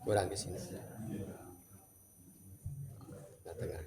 Kurang ke sini. Nah, tengah.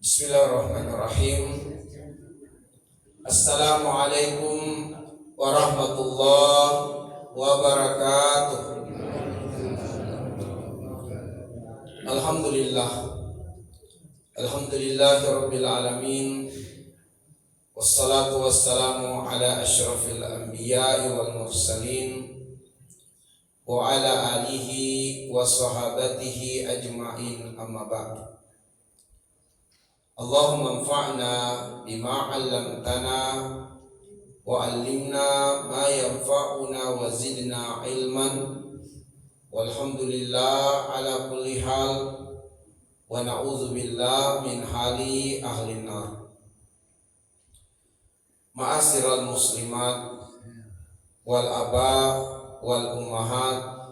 Bismillahirrahmanirrahim. Assalamualaikum warahmatullahi wabarakatuh. Alhamdulillah. Alhamdulillahirabbil alamin. Wassalatu wassalamu ala asyrafil anbiya'i wal mursalin wa ala alihi wa sahabatihi ajma'in, amma ba'du. Allahumma anfa'na bima 'allamtana wa 'allimna ma yanfa'una wa zidna ilman. Walhamdulillah ala kulli hal wa na'udzu billah min hali ahli nar. Ma'asyiral muslimat wal aba wal ummahat,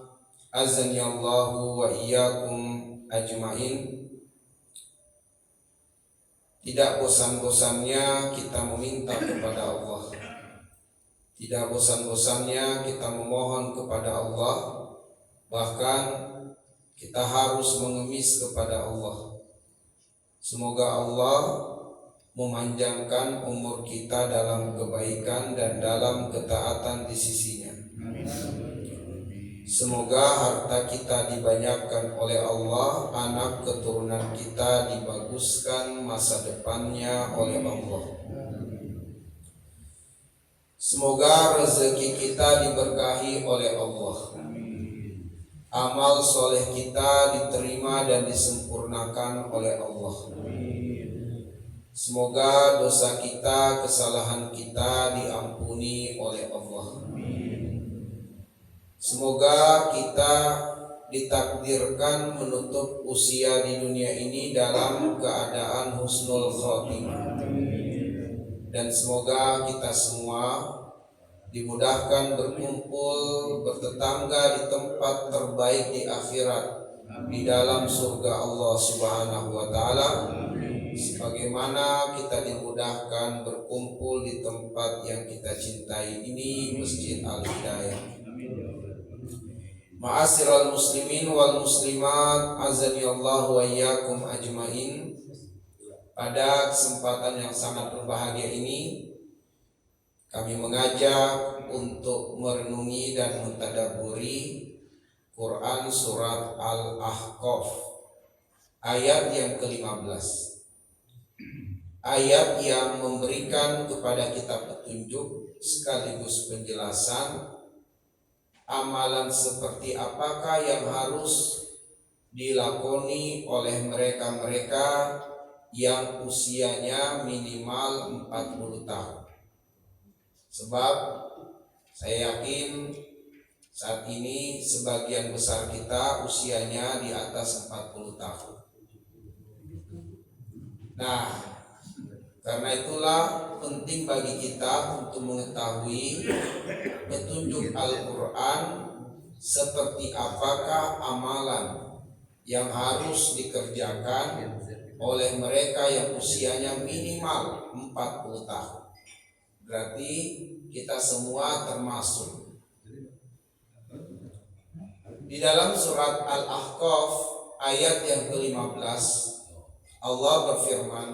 azani Allahu wa iyyakum ajmain. Tidak bosan-bosannya kita meminta kepada Allah. Tidak bosan-bosannya kita memohon kepada Allah. Bahkan kita harus mengemis kepada Allah. Semoga Allah memanjangkan umur kita dalam kebaikan dan dalam ketaatan di sisinya. Semoga harta kita dibanyakan oleh Allah, anak keturunan kita dibaguskan masa depannya oleh Allah. Semoga rezeki kita diberkahi oleh Allah. Amal soleh kita diterima dan disempurnakan oleh Allah. Semoga dosa kita, kesalahan kita diampuni oleh Allah. Semoga kita ditakdirkan menutup usia di dunia ini dalam keadaan husnul khotimah. Dan semoga kita semua dimudahkan berkumpul bertetangga di tempat terbaik di akhirat, di dalam surga Allah Subhanahu wa taala, sebagaimana kita dimudahkan berkumpul di tempat yang kita cintai ini, Masjid Al-Hidayah. Ma'asyiral muslimin wal muslimat, azani Allah wa iyyakum ajmain. Pada kesempatan yang sangat berbahagia ini, kami mengajak untuk merenungi dan mentadabburi Quran surat Al-Ahqaf ayat yang ke-15. Ayat yang memberikan kepada kita petunjuk sekaligus penjelasan amalan seperti apakah yang harus dilakoni oleh mereka-mereka yang usianya minimal 40 tahun. Sebab saya yakin saat ini sebagian besar kita usianya di atas 40 tahun. Nah, karena itulah penting bagi kita untuk mengetahui petunjuk Al-Quran seperti apakah amalan yang harus dikerjakan oleh mereka yang usianya minimal 40 tahun. Berarti kita semua termasuk. Di dalam surat Al-Ahqaf ayat yang ke-15 Allah berfirman,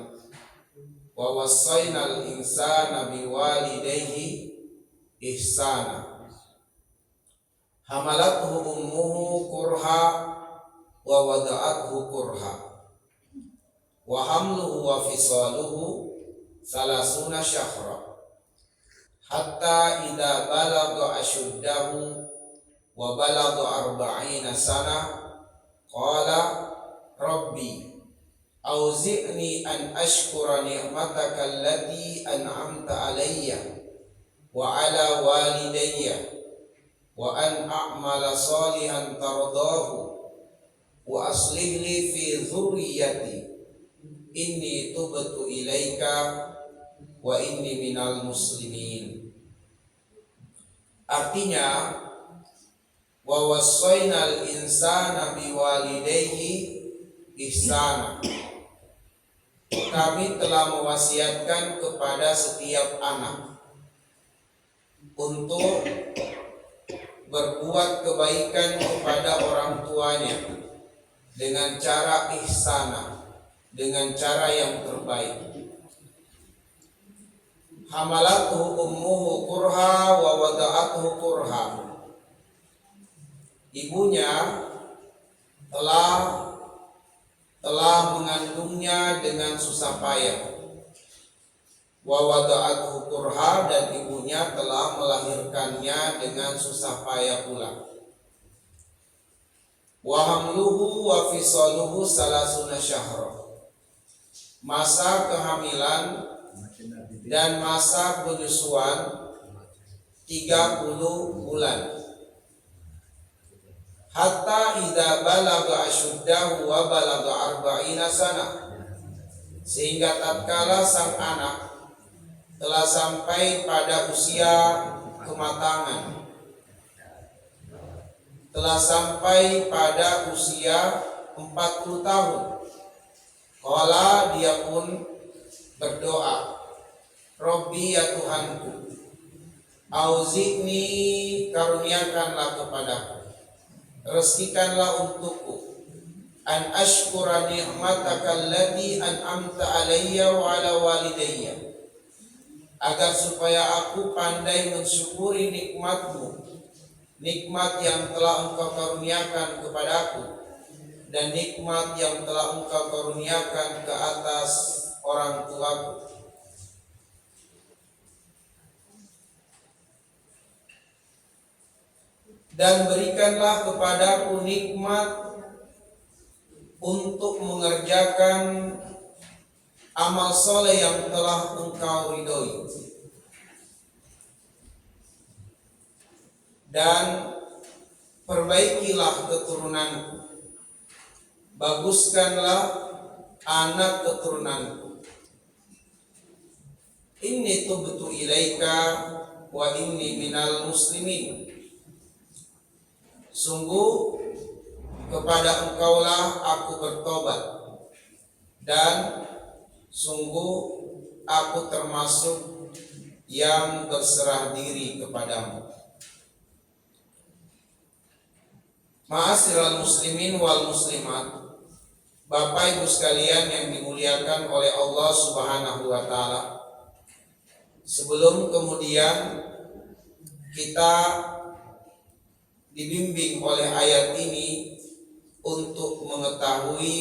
wa wassaynal insana biwalidayhi ihsana hamalathu ummuhu kurha wa wada'athu kurha wa hamluhu wa fisaluhu salasuna syahra hatta idza balagha ashuddahu wa balagha arba'ina sana qala rabbi auzi'ni an ashkura ni'mataka allati an'amta alayya wa ala walidayya wa an a'mala salihan tardahu wa aslih li fi dhurriyyati inni tubtu ilaika wa inni minal muslimin. Artinya, wa wassaynal insana biwalidayhi ihsana. Kami telah mewasiatkan kepada setiap anak untuk berbuat kebaikan kepada orang tuanya dengan cara ihsana, dengan cara yang terbaik. Hamalathu ummuhu kurha wa wada'athu kurha. Ibunya telah mengandungnya dengan susah payah. Wa wada'athu kurha, dan ibunya telah melahirkannya dengan susah payah pula. Wa hamluhu wa fisaluhu salasuna syahra. Masa kehamilan dan masa penyusuan 30 bulan. Hatta idza balagha ashuddahu wa balagha arba'ina sana, sehingga tatkala sang anak telah sampai pada usia kematangan, telah sampai pada usia 40 tahun, qala, dia pun berdoa, Rabbi, ya Tuhanku, auzi'ni, karuniakanlah kepadaku, rezekikanlah untukku, an ashkura ni'mataka allati an'amta alayya wa ala walidayya, agar supaya aku pandai mensyukuri nikmatmu, nikmat yang telah engkau karuniakan kepadaku dan nikmat yang telah engkau karuniakan ke atas orang tuaku. Dan berikanlah kepadaku nikmat untuk mengerjakan amal soleh yang telah engkau ridhoi, dan perbaikilah keturunanku, baguskanlah anak keturunanku. Inni tubtu ilaika wa inni minal muslimin. Sungguh kepada Engkaulah aku bertobat, dan sungguh aku termasuk yang berserah diri kepadamu. Ma'asyiral muslimin wal muslimat, Bapak Ibu sekalian yang dimuliakan oleh Allah Subhanahu wa taala. Sebelum kemudian kita dibimbing oleh ayat ini untuk mengetahui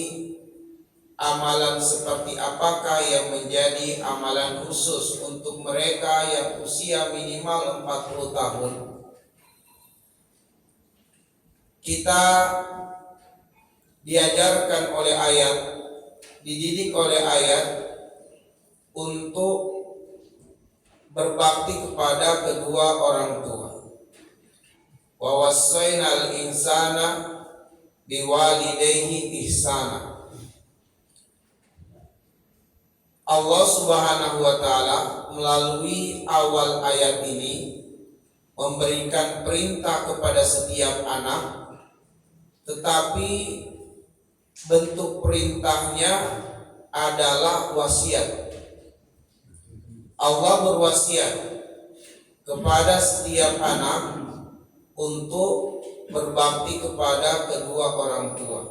amalan seperti apakah yang menjadi amalan khusus untuk mereka yang usia minimal 40 tahun. Kita diajarkan oleh ayat, dididik oleh ayat untuk berbakti kepada kedua orang tua. Wa wassaynal insana biwalidayhi ihsana. Allah Subhanahu wa taala melalui awal ayat ini memberikan perintah kepada setiap anak, tetapi bentuk perintahnya adalah wasiat. Allah berwasiat kepada setiap anak untuk berbakti kepada kedua orang tua.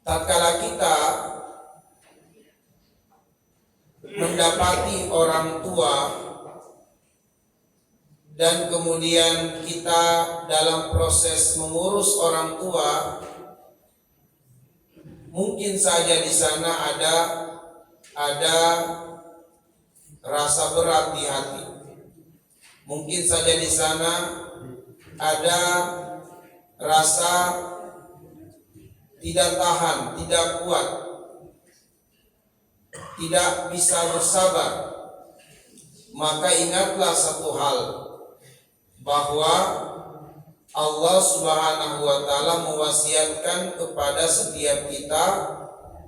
Tatkala kita mendapati orang tua dan kemudian kita dalam proses mengurus orang tua, mungkin saja di sana ada rasa berat di hati. Mungkin saja di sana ada rasa tidak tahan, tidak kuat, tidak bisa bersabar. Maka ingatlah satu hal, bahwa Allah Subhanahu wa taala mewasiatkan kepada setiap kita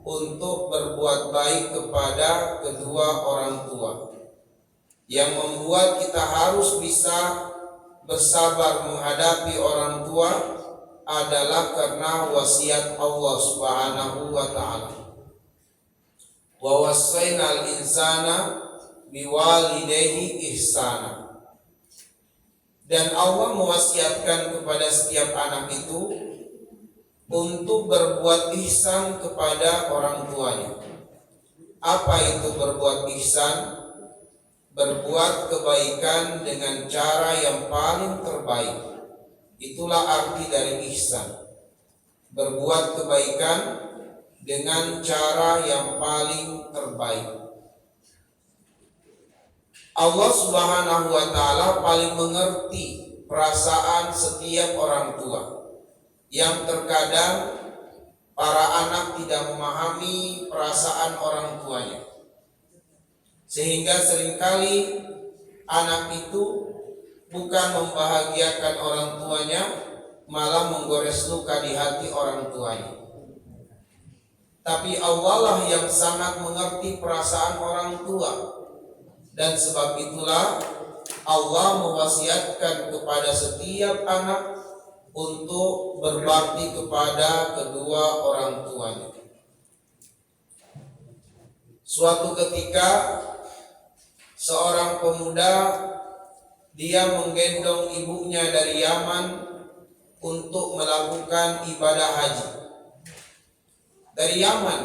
untuk berbuat baik kepada kedua orang tua. Yang membuat kita harus bisa bersabar menghadapi orang tua adalah karena wasiat Allah Subhanahu wa taala. Wa wassaynal insana biwalidayhi ihsana. Dan Allah mewasiatkan kepada setiap anak itu untuk berbuat ihsan kepada orang tuanya. Apa itu berbuat ihsan? Berbuat kebaikan dengan cara yang paling terbaik. Itulah arti dari ihsan. Berbuat kebaikan dengan cara yang paling terbaik. Allah Subhanahu wa taala paling mengerti perasaan setiap orang tua, yang terkadang para anak tidak memahami perasaan orang tuanya, sehingga seringkali anak itu bukan membahagiakan orang tuanya, malah menggores luka di hati orang tuanya. Tapi Allah lah yang sangat mengerti perasaan orang tua, dan sebab itulah Allah mewasiatkan kepada setiap anak untuk berbakti kepada kedua orang tuanya. Suatu ketika seorang pemuda, dia menggendong ibunya dari Yaman untuk melakukan ibadah haji. Dari Yaman,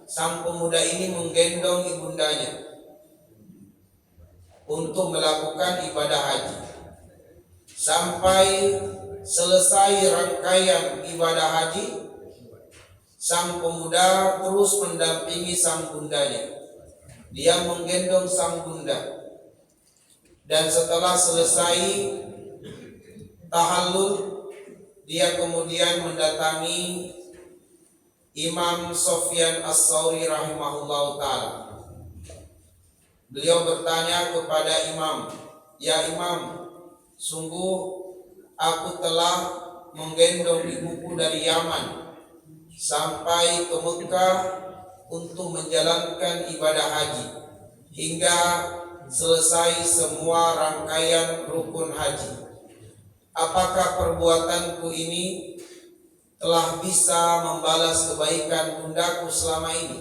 sang pemuda ini menggendong ibundanya untuk melakukan ibadah haji. Sampai selesai rangkaian ibadah haji, sang pemuda terus mendampingi sang bundanya. Dia menggendong sang bunda, dan setelah selesai tahallul, dia kemudian mendatangi Imam Sufyan As-Tsauri rahimahullah ta'ala. Beliau bertanya kepada Imam, "Ya Imam, sungguh aku telah menggendong ibuku dari Yaman sampai ke Mekah untuk menjalankan ibadah haji, hingga selesai semua rangkaian rukun haji. Apakah perbuatanku ini telah bisa membalas kebaikan bundaku selama ini?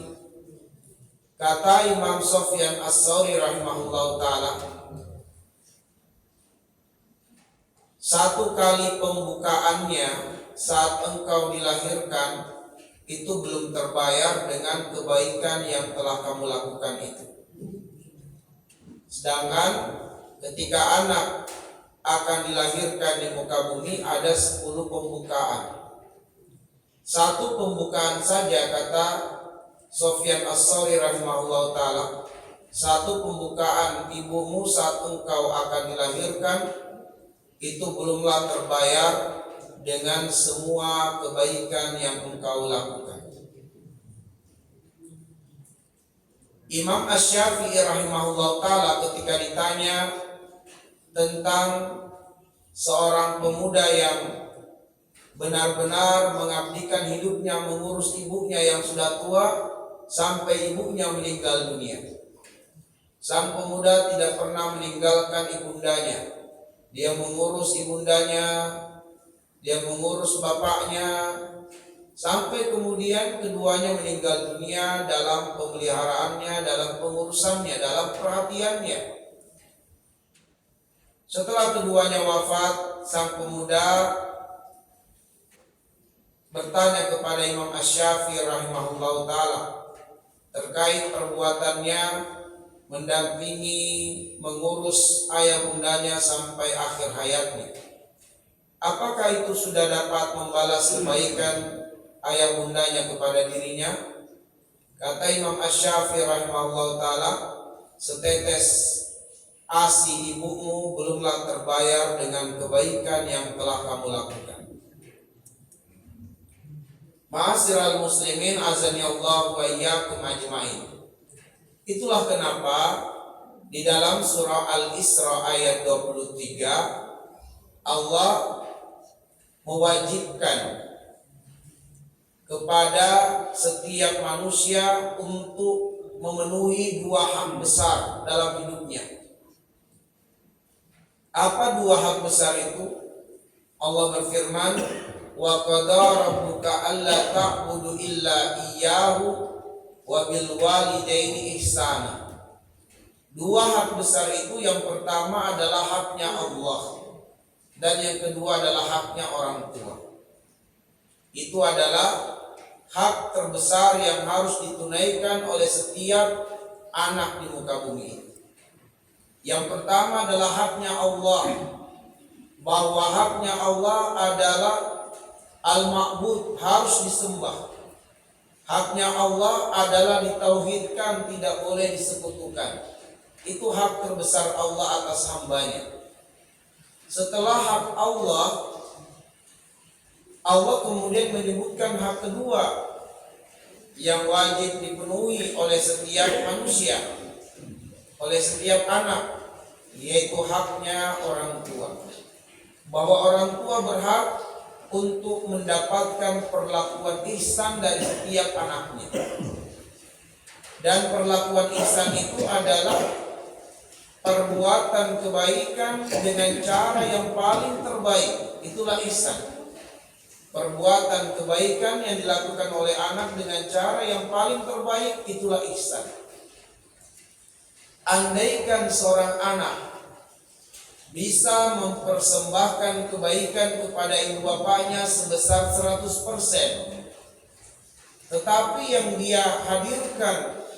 Kata Imam Sufyan Ats-Tsauri rahimahullahu ta'ala, satu kali pembukaannya saat engkau dilahirkan itu belum terbayar dengan kebaikan yang telah kamu lakukan itu. Sedangkan ketika anak akan dilahirkan di muka bumi ada 10 pembukaan. Satu pembukaan saja, kata Sufyan Ats-Tsauri rahimahullah ta'ala, satu pembukaan ibumu saat engkau akan dilahirkan itu belumlah terbayar dengan semua kebaikan yang engkau lakukan. Imam Asy-Syafi'i rahimahullah ta'ala ketika ditanya tentang seorang pemuda yang benar-benar mengabdikan hidupnya mengurus ibunya yang sudah tua sampai ibunya meninggal dunia. Sang pemuda tidak pernah meninggalkan ibundanya. Dia mengurus ibundanya, dia mengurus bapaknya, sampai kemudian keduanya meninggal dunia dalam pemeliharaannya, dalam pengurusannya, dalam perhatiannya. Setelah keduanya wafat, sang pemuda bertanya kepada Imam Asy-Syafi'i rahimahullah ta'ala terkait perbuatannya mendampingi, mengurus ayah bundanya sampai akhir hayatnya. Apakah itu sudah dapat membalas kebaikan ayah bundanya kepada dirinya? Kata Imam Asy-Syafi'i rahimahullah ta'ala, setetes ASI ibumu belumlah terbayar dengan kebaikan yang telah kamu lakukan. Ma'asyiral muslimin azani Allah wa iyyakum ajmain. Itulah kenapa di dalam surah Al-Isra ayat 23 Allah mewajibkan kepada setiap manusia untuk memenuhi 2 hak besar dalam hidupnya. Apa 2 hak besar itu? Allah berfirman, wa qadara rabbuka alla ta'budu illa iyyahu wa bil walidaini ihsana. 2 hak besar itu, yang pertama adalah haknya Allah dan yang kedua adalah haknya orang tua. Itu adalah hak terbesar yang harus ditunaikan oleh setiap anak di muka bumi. Yang pertama adalah haknya Allah, bahwa haknya Allah adalah al-ma'bud, harus disembah. Haknya Allah adalah ditauhidkan, tidak boleh disekutukan. Itu hak terbesar Allah atas hambanya. Setelah hak Allah, Allah kemudian menyebutkan hak kedua yang wajib dipenuhi oleh setiap manusia, oleh setiap anak, yaitu haknya orang tua. Bahwa orang tua berhak untuk mendapatkan perlakuan ihsan dari setiap anaknya. Dan perlakuan ihsan itu adalah perbuatan kebaikan dengan cara yang paling terbaik. Itulah ihsan. Perbuatan kebaikan yang dilakukan oleh anak dengan cara yang paling terbaik, itulah ihsan. Andaikan seorang anak bisa mempersembahkan kebaikan kepada ibu bapaknya sebesar 100%, tetapi yang dia hadirkan,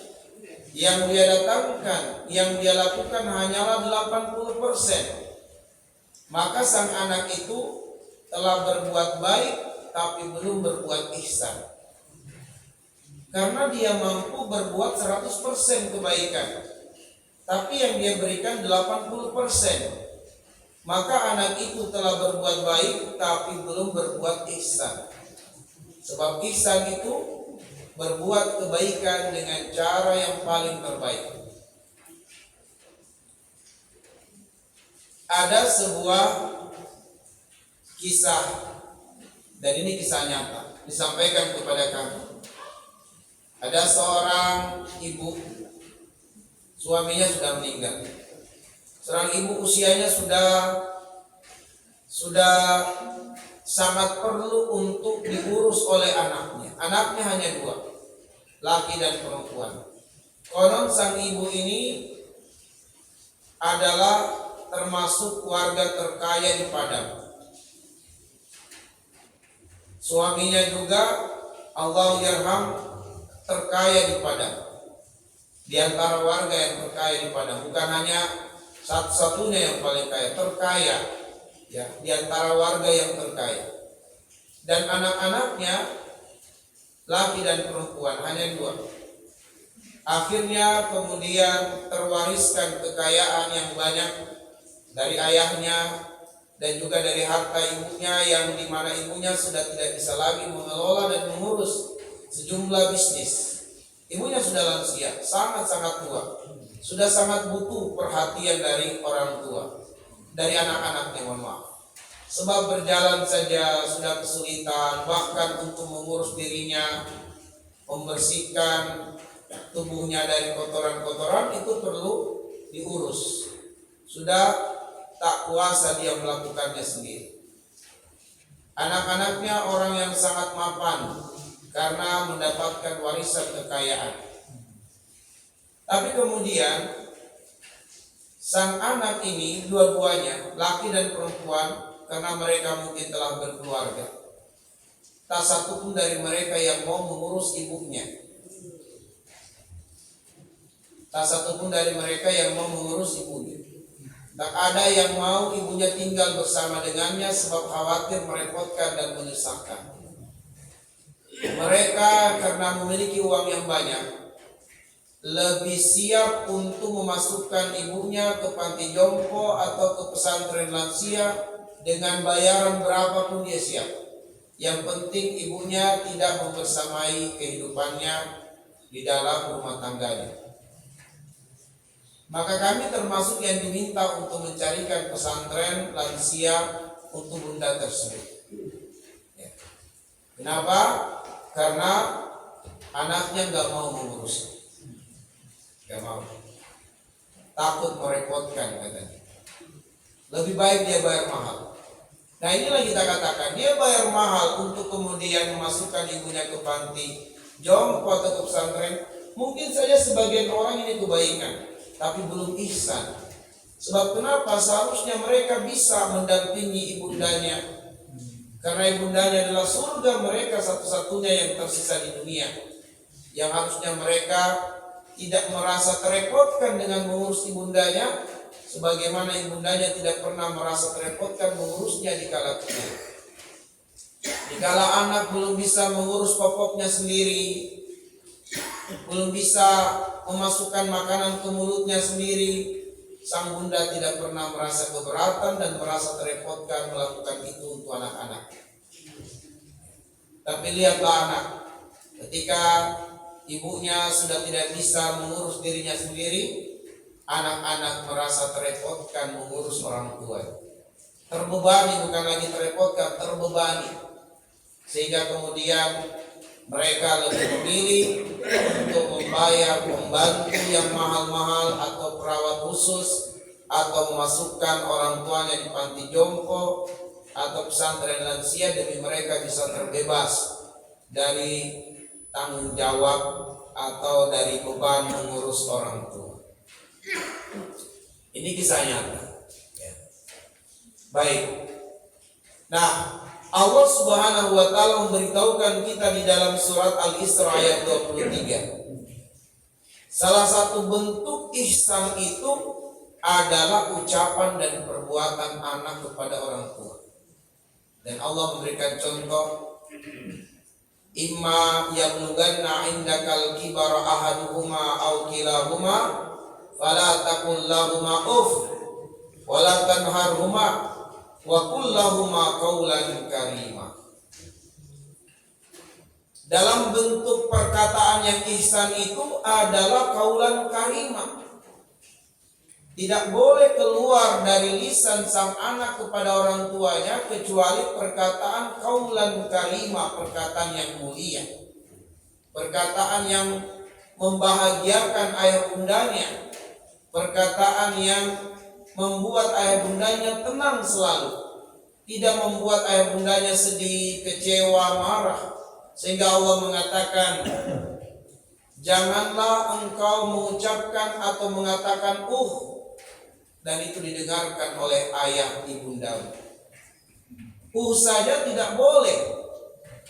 yang dia datangkan, yang dia lakukan hanyalah 80%, maka sang anak itu telah berbuat baik tapi belum berbuat ihsan. Karena dia mampu berbuat 100% kebaikan, tapi yang dia berikan 80%. Maka anak itu telah berbuat baik tapi belum berbuat ihsan. Sebab ihsan itu berbuat kebaikan dengan cara yang paling terbaik. Ada sebuah kisah, dan ini kisah nyata, disampaikan kepada kami. Ada seorang ibu, suaminya sudah meninggal. Seorang ibu usianya sudah sangat perlu untuk diurus oleh anaknya. Anaknya hanya 2, laki dan perempuan. Konon sang ibu ini adalah termasuk warga terkaya di Padang. Suaminya juga Allah yarham terkaya di Padang. Di antara warga yang terkaya di Padang, bukan hanya satu-satunya yang paling kaya, terkaya ya, di antara warga yang terkaya. Dan anak-anaknya laki dan perempuan hanya 2. Akhirnya kemudian terwariskan kekayaan yang banyak dari ayahnya dan juga dari harta ibunya, yang dimana ibunya sudah tidak bisa lagi mengelola dan mengurus sejumlah bisnis. Ibunya sudah lansia, sangat-sangat tua, sudah sangat butuh perhatian dari orang tua, dari anak-anaknya, mohon maaf. Sebab berjalan saja sudah kesulitan, bahkan untuk mengurus dirinya, membersihkan tubuhnya dari kotoran-kotoran itu perlu diurus. Sudah tak kuasa dia melakukannya sendiri. Anak-anaknya orang yang sangat mapan karena mendapatkan warisan kekayaan. Tapi kemudian sang anak ini, dua-duanya laki dan perempuan, karena mereka mungkin telah berkeluarga, tak satu pun dari mereka yang mau mengurus ibunya. Tak satu pun dari mereka yang mau mengurus ibunya. Tak ada yang mau ibunya tinggal bersama dengannya sebab khawatir merepotkan dan menyusahkan. Mereka karena memiliki uang yang banyak, lebih siap untuk memasukkan ibunya ke panti jompo atau ke pesantren lansia dengan bayaran berapapun dia siap. Yang penting ibunya tidak membersamai kehidupannya di dalam rumah tangganya. Maka kami termasuk yang diminta untuk mencarikan pesantren lansia untuk bunda tersebut. Kenapa? Karena anaknya nggak mau mengurusnya, nggak mau, takut merepotkan katanya. Lebih baik dia bayar mahal. Nah inilah kita katakan, dia bayar mahal untuk kemudian memasukkan ibunya ke panti jompo atau ke pesantren. Mungkin saja sebagian orang ini kebaikan, tapi belum ihsan. Sebab kenapa? Seharusnya mereka bisa mendampingi ibundanya, karena ibundanya adalah surga mereka satu-satunya yang tersisa di dunia, yang harusnya mereka tidak merasa terepotkan dengan mengurus ibundanya, sebagaimana ibundanya tidak pernah merasa terepotkan mengurusnya di kala kecil. Di kala anak belum bisa mengurus popoknya sendiri, belum bisa memasukkan makanan ke mulutnya sendiri, sang bunda tidak pernah merasa keberatan dan merasa terepotkan melakukan itu untuk anak-anak. Tapi lihatlah anak, ketika ibunya sudah tidak bisa mengurus dirinya sendiri, anak-anak merasa terepotkan mengurus orang tua. Terbebani, bukan lagi terepotkan, terbebani. Sehingga kemudian mereka lebih memilih untuk membayar pembantu yang mahal-mahal atau perawat khusus, atau memasukkan orang tuanya di panti jompo atau pesantren lansia demi mereka bisa terbebas dari tanggung jawab atau dari beban mengurus orang tua. Ini kisah nyata. Baik. Nah, Allah Subhanahu wa taala memberitahukan kita di dalam surat Al-Isra ayat 23. Salah satu bentuk ihsan itu adalah ucapan dan perbuatan anak kepada orang tua. Dan Allah memberikan contoh, imma yablughanna indakal kibara ahaduhuma aw kilahuma fala taqul lahumā uff wa la tanharhumā wa qul lahumā qawlan karīmā. Dalam bentuk perkataan yang ihsan itu adalah qawlan karimah. Tidak boleh keluar dari lisan sang anak kepada orang tuanya kecuali perkataan qawlan karimah, perkataan yang mulia, perkataan yang membahagiakan ayah bundanya, perkataan yang membuat ayah bundanya tenang selalu, tidak membuat ayah bundanya sedih, kecewa, marah. Sehingga Allah mengatakan, janganlah engkau mengucapkan atau mengatakan dan itu didengarkan oleh ayah ibundamu. Saja tidak boleh.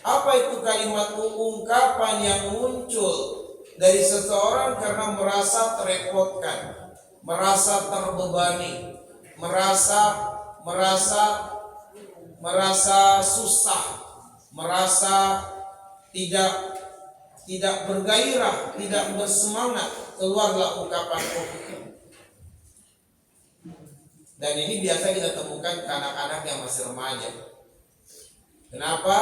Apa itu kalimat ungkapan yang muncul dari seseorang karena merasa terrepotkan, merasa terbebani, merasa susah, merasa tidak bergairah, tidak bersemangat, keluarlah ungkapan Dan ini biasa kita temukan ke anak-anak yang masih remaja. Kenapa?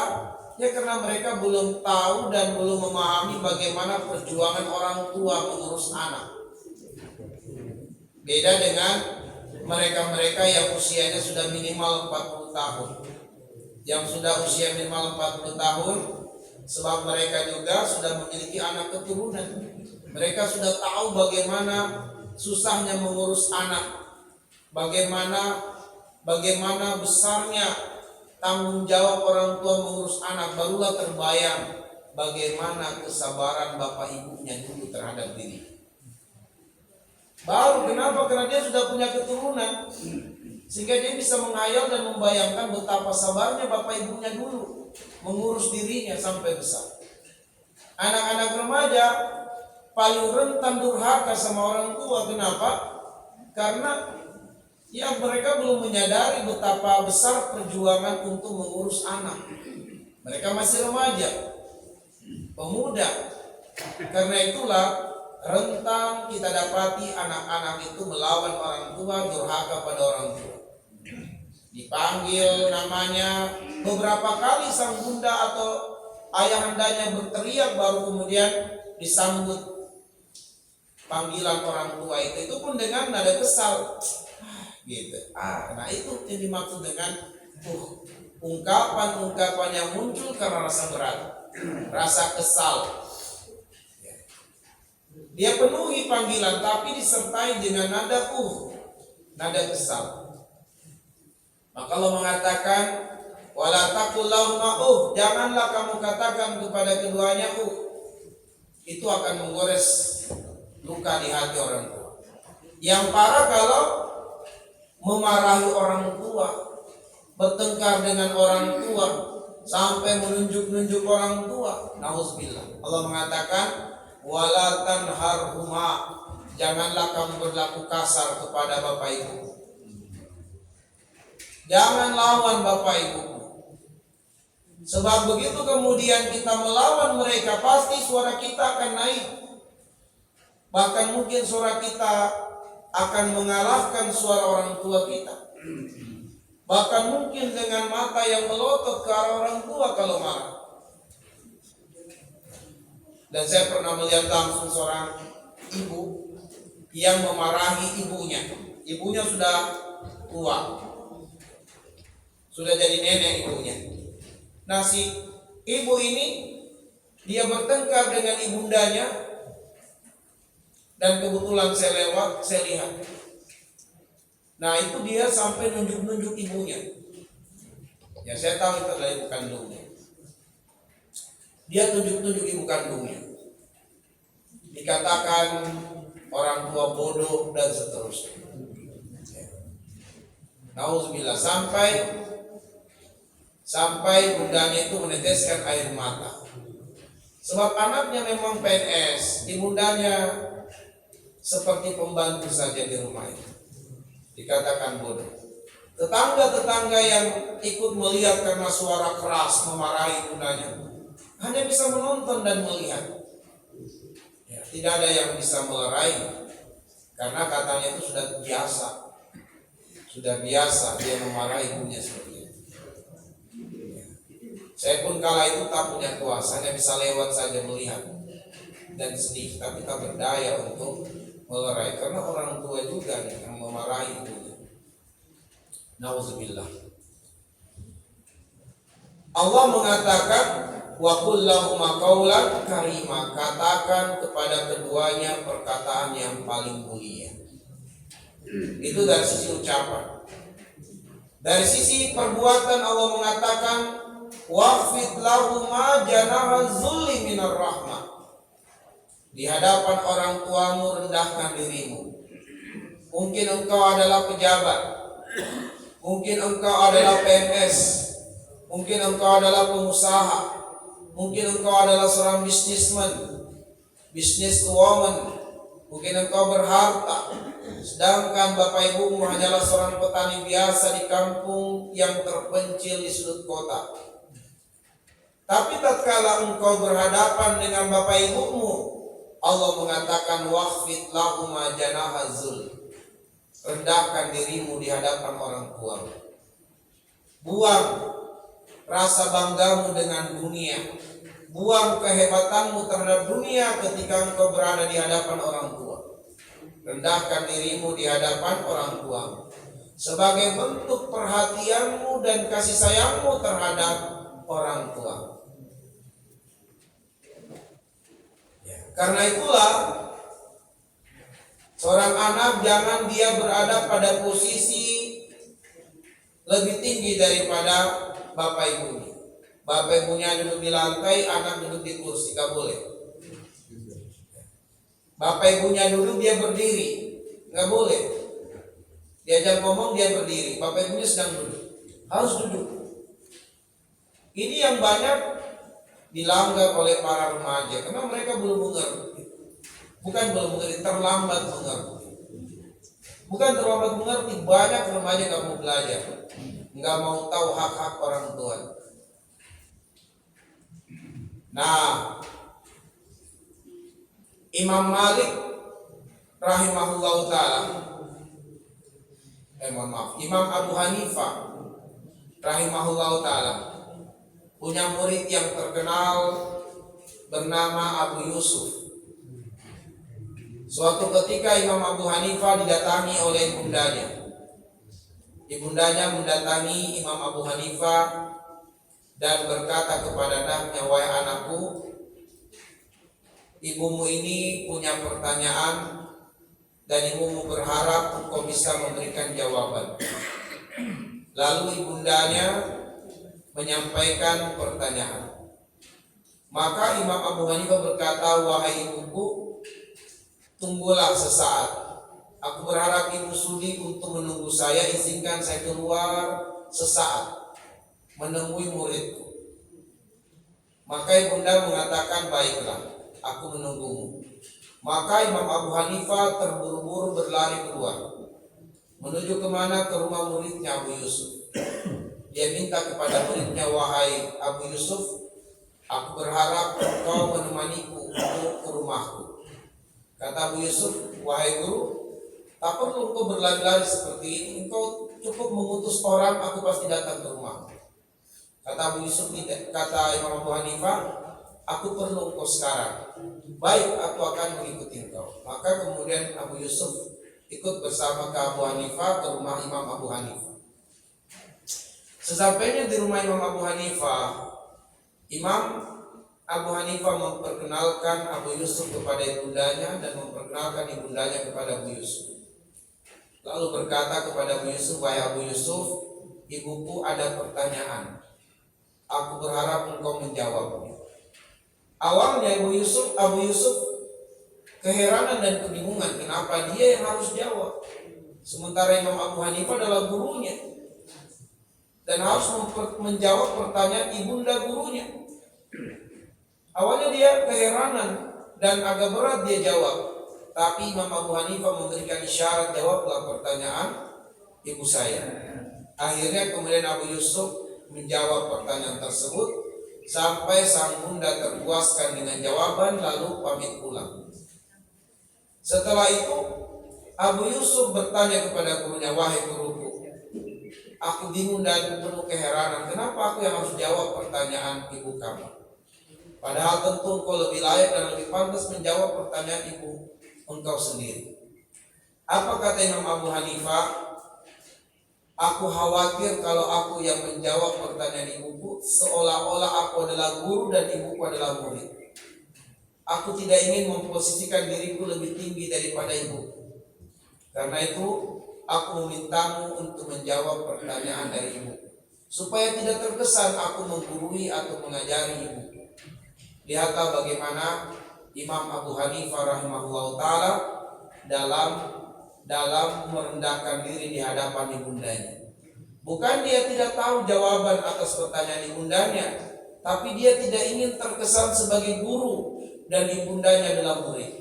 Ya karena mereka belum tahu dan belum memahami bagaimana perjuangan orang tua mengurus anak. Beda dengan mereka-mereka yang usianya sudah minimal 40 tahun. Yang sudah usia minimal 40 tahun, sebab mereka juga sudah memiliki anak keturunan. Mereka sudah tahu bagaimana susahnya mengurus anak, bagaimana besarnya tanggung jawab orang tua mengurus anak. Barulah terbayang bagaimana kesabaran bapak ibunya dulu terhadap diri. Baru kenapa? Karena dia sudah punya keturunan, sehingga dia bisa menghayal dan membayangkan betapa sabarnya bapak ibunya dulu mengurus dirinya sampai besar. Anak-anak remaja paling rentan durhaka sama orang tua. Kenapa? Karena mereka belum menyadari betapa besar perjuangan untuk mengurus anak. Mereka masih remaja, pemuda. Karena itulah rentan kita dapati anak-anak itu melawan orang tua, durhaka pada orang tua. Dipanggil namanya beberapa kali, sang bunda atau ayahandanya berteriak, baru kemudian disambut panggilan orang tua itu pun dengan nada kesal. Gitu. Nah itu yang dimaksud dengan ungkapan-ungkapan yang muncul karena rasa berat, rasa kesal. Dia penuhi panggilan tapi disertai dengan nada kesal. Maka Allah mengatakan, wala taqul lahuma janganlah kamu katakan kepada keduanya Itu akan menggores luka di hati orang tua. Yang parah kalau memarahi orang tua, bertengkar dengan orang tua, sampai menunjuk-nunjuk orang tua. Nauzubillah. Allah mengatakan, wala tanharhuma, janganlah kamu berlaku kasar kepada bapak ibu. Jangan lawan bapak ibu. Sebab begitu kemudian kita melawan mereka, pasti suara kita akan naik. Bahkan mungkin suara kita akan mengalahkan suara orang tua kita. Bahkan mungkin dengan mata yang melotot ke arah orang tua kalau marah. Dan saya pernah melihat langsung seorang ibu yang memarahi ibunya. Ibunya sudah tua, sudah jadi nenek ibunya. Nah si ibu ini dia bertengkar dengan ibundanya. Dan kebetulan saya lewat, saya lihat. Nah itu dia sampai nunjuk-nunjuk ibunya. Ya saya tahu itu adalah ibu kandungnya. Dia tunjuk-tunjuk ibu kandungnya. Dikatakan orang tua bodoh dan seterusnya. Nauzubillah, sampai bundanya itu meneteskan air mata. Sebab anaknya memang PNS, ibundanya seperti pembantu saja di rumah itu. Dikatakan bodoh. Tetangga-tetangga yang ikut melihat karena suara keras memarahi ibundanya hanya bisa menonton dan melihat. Ya, tidak ada yang bisa melerai karena katanya itu sudah biasa. Sudah biasa dia memarahi ibunya seperti itu. Ya. Saya pun kala itu tak punya kuasa, hanya bisa lewat saja melihat dan sedih, tapi tak berdaya untuk melerai karena orang tua juga yang memarahi ibunya. Nauzubillah. Allah mengatakan wa qul lahuma qawlan karima, katakan kepada keduanya perkataan yang paling mulia. Itu dari sisi ucapan. Dari sisi perbuatan Allah mengatakan waqfid lahuma janaha zulli minar rahmah. Di hadapan orang tuamu rendahkan dirimu. Mungkin engkau adalah pejabat, mungkin engkau adalah PNS, mungkin engkau adalah pengusaha, mungkin engkau adalah seorang businesswoman, mungkin engkau berharta, sedangkan bapak ibumu hanyalah seorang petani biasa di kampung yang terpencil di sudut kota. Tapi tatkala engkau berhadapan dengan bapak ibumu, Allah mengatakan waqfid lahuma janaha zul. Rendahkan dirimu di hadapan orang tuamu. Buang rasa banggamu dengan dunia. Buang kehebatanmu terhadap dunia ketika engkau berada di hadapan orang tua. Rendahkan dirimu di hadapan orang tuamu sebagai bentuk perhatianmu dan kasih sayangmu terhadap orang tua. Karena itulah seorang anak jangan dia berada pada posisi lebih tinggi daripada bapak ibunya. Bapak ibunya duduk di lantai, anak duduk di kursi, gak boleh. Bapak ibunya duduk, dia berdiri, gak boleh. Diajak ngomong dia berdiri, bapak ibunya sedang duduk, harus duduk. Ini yang banyak dilanggar oleh para remaja karena mereka belum mengerti. Bukan belum mengerti, terlambat mengerti. Bukan terlambat mengerti, banyak remaja nggak mau belajar, nggak mau tahu hak-hak orang tua. Nah, Imam Malik rahimahullah taala, Imam Abu Hanifah rahimahullah taala punya murid yang terkenal bernama Abu Yusuf. Suatu ketika Imam Abu Hanifah didatangi oleh ibundanya. Ibundanya mendatangi Imam Abu Hanifah dan berkata kepada anaknya, "Wahai anakku, ibumu ini punya pertanyaan dan ibumu berharap engkau bisa memberikan jawaban." Lalu ibundanya menyampaikan pertanyaan. Maka Imam Abu Hanifah berkata, "Wahai ibuku, tunggulah sesaat. Aku berharap ibu sudi untuk menunggu saya. Izinkan saya keluar sesaat menemui muridku." Maka ibunda mengatakan, "Baiklah, aku menunggumu." Maka Imam Abu Hanifah terburu-buru berlari keluar. Menuju kemana? Ke rumah muridnya Abu Yusuf. Dia minta kepada muridnya, "Wahai Abu Yusuf, aku berharap engkau menemaniku untuk ke rumahku." Kata Abu Yusuf, "Wahai guru, tak perlu engkau berlari-lari seperti ini. Engkau cukup mengutus orang, aku pasti datang ke rumahmu." Kata Abu Yusuf, kata Imam Abu Hanifah, "Aku perlu engkau sekarang." "Baik, aku akan mengikuti engkau." Maka kemudian Abu Yusuf ikut bersama ke Abu Hanifah ke rumah Imam Abu Hanifah. Sesampainya di rumah Imam Abu Hanifah, Imam Abu Hanifah memperkenalkan Abu Yusuf kepada ibundanya dan memperkenalkan ibundanya kepada Abu Yusuf. Lalu berkata kepada Abu Yusuf, "Wahai Abu Yusuf, ibuku ada pertanyaan. Aku berharap engkau menjawabnya." Awalnya Abu Yusuf keheranan dan kebingungan, kenapa dia yang harus jawab, sementara Imam Abu Hanifah adalah gurunya dan harus menjawab pertanyaan ibunda gurunya. Awalnya dia keheranan dan agak berat dia jawab, tapi Imam Abu Hanifah memberikan isyarat, "Jawablah pertanyaan ibu saya." Akhirnya kemudian Abu Yusuf menjawab pertanyaan tersebut sampai sang bunda terpuaskan dengan jawaban, lalu pamit pulang. Setelah itu Abu Yusuf bertanya kepada gurunya, "Wahai guruku, aku bingung dan penuh keheranan. Kenapa aku yang harus jawab pertanyaan ibu kamu? Padahal tentu engkau lebih layak dan lebih pantas menjawab pertanyaan ibu engkau sendiri." Apa kata Imam Abu Hanifah? "Aku khawatir kalau aku yang menjawab pertanyaan ibuku, seolah-olah aku adalah guru dan ibuku adalah murid. Aku tidak ingin memposisikan diriku lebih tinggi daripada ibu. Karena itu aku memintamu untuk menjawab pertanyaan dari ibu, supaya tidak terkesan aku menggurui atau mengajari ibu. Lihatlah bagaimana Imam Abu Hanifah rahimahullah ta'ala dalam merendahkan diri di hadapan ibundanya. Bukan dia tidak tahu jawaban atas pertanyaan ibundanya, tapi dia tidak ingin terkesan sebagai guru dan ibundanya adalah murid.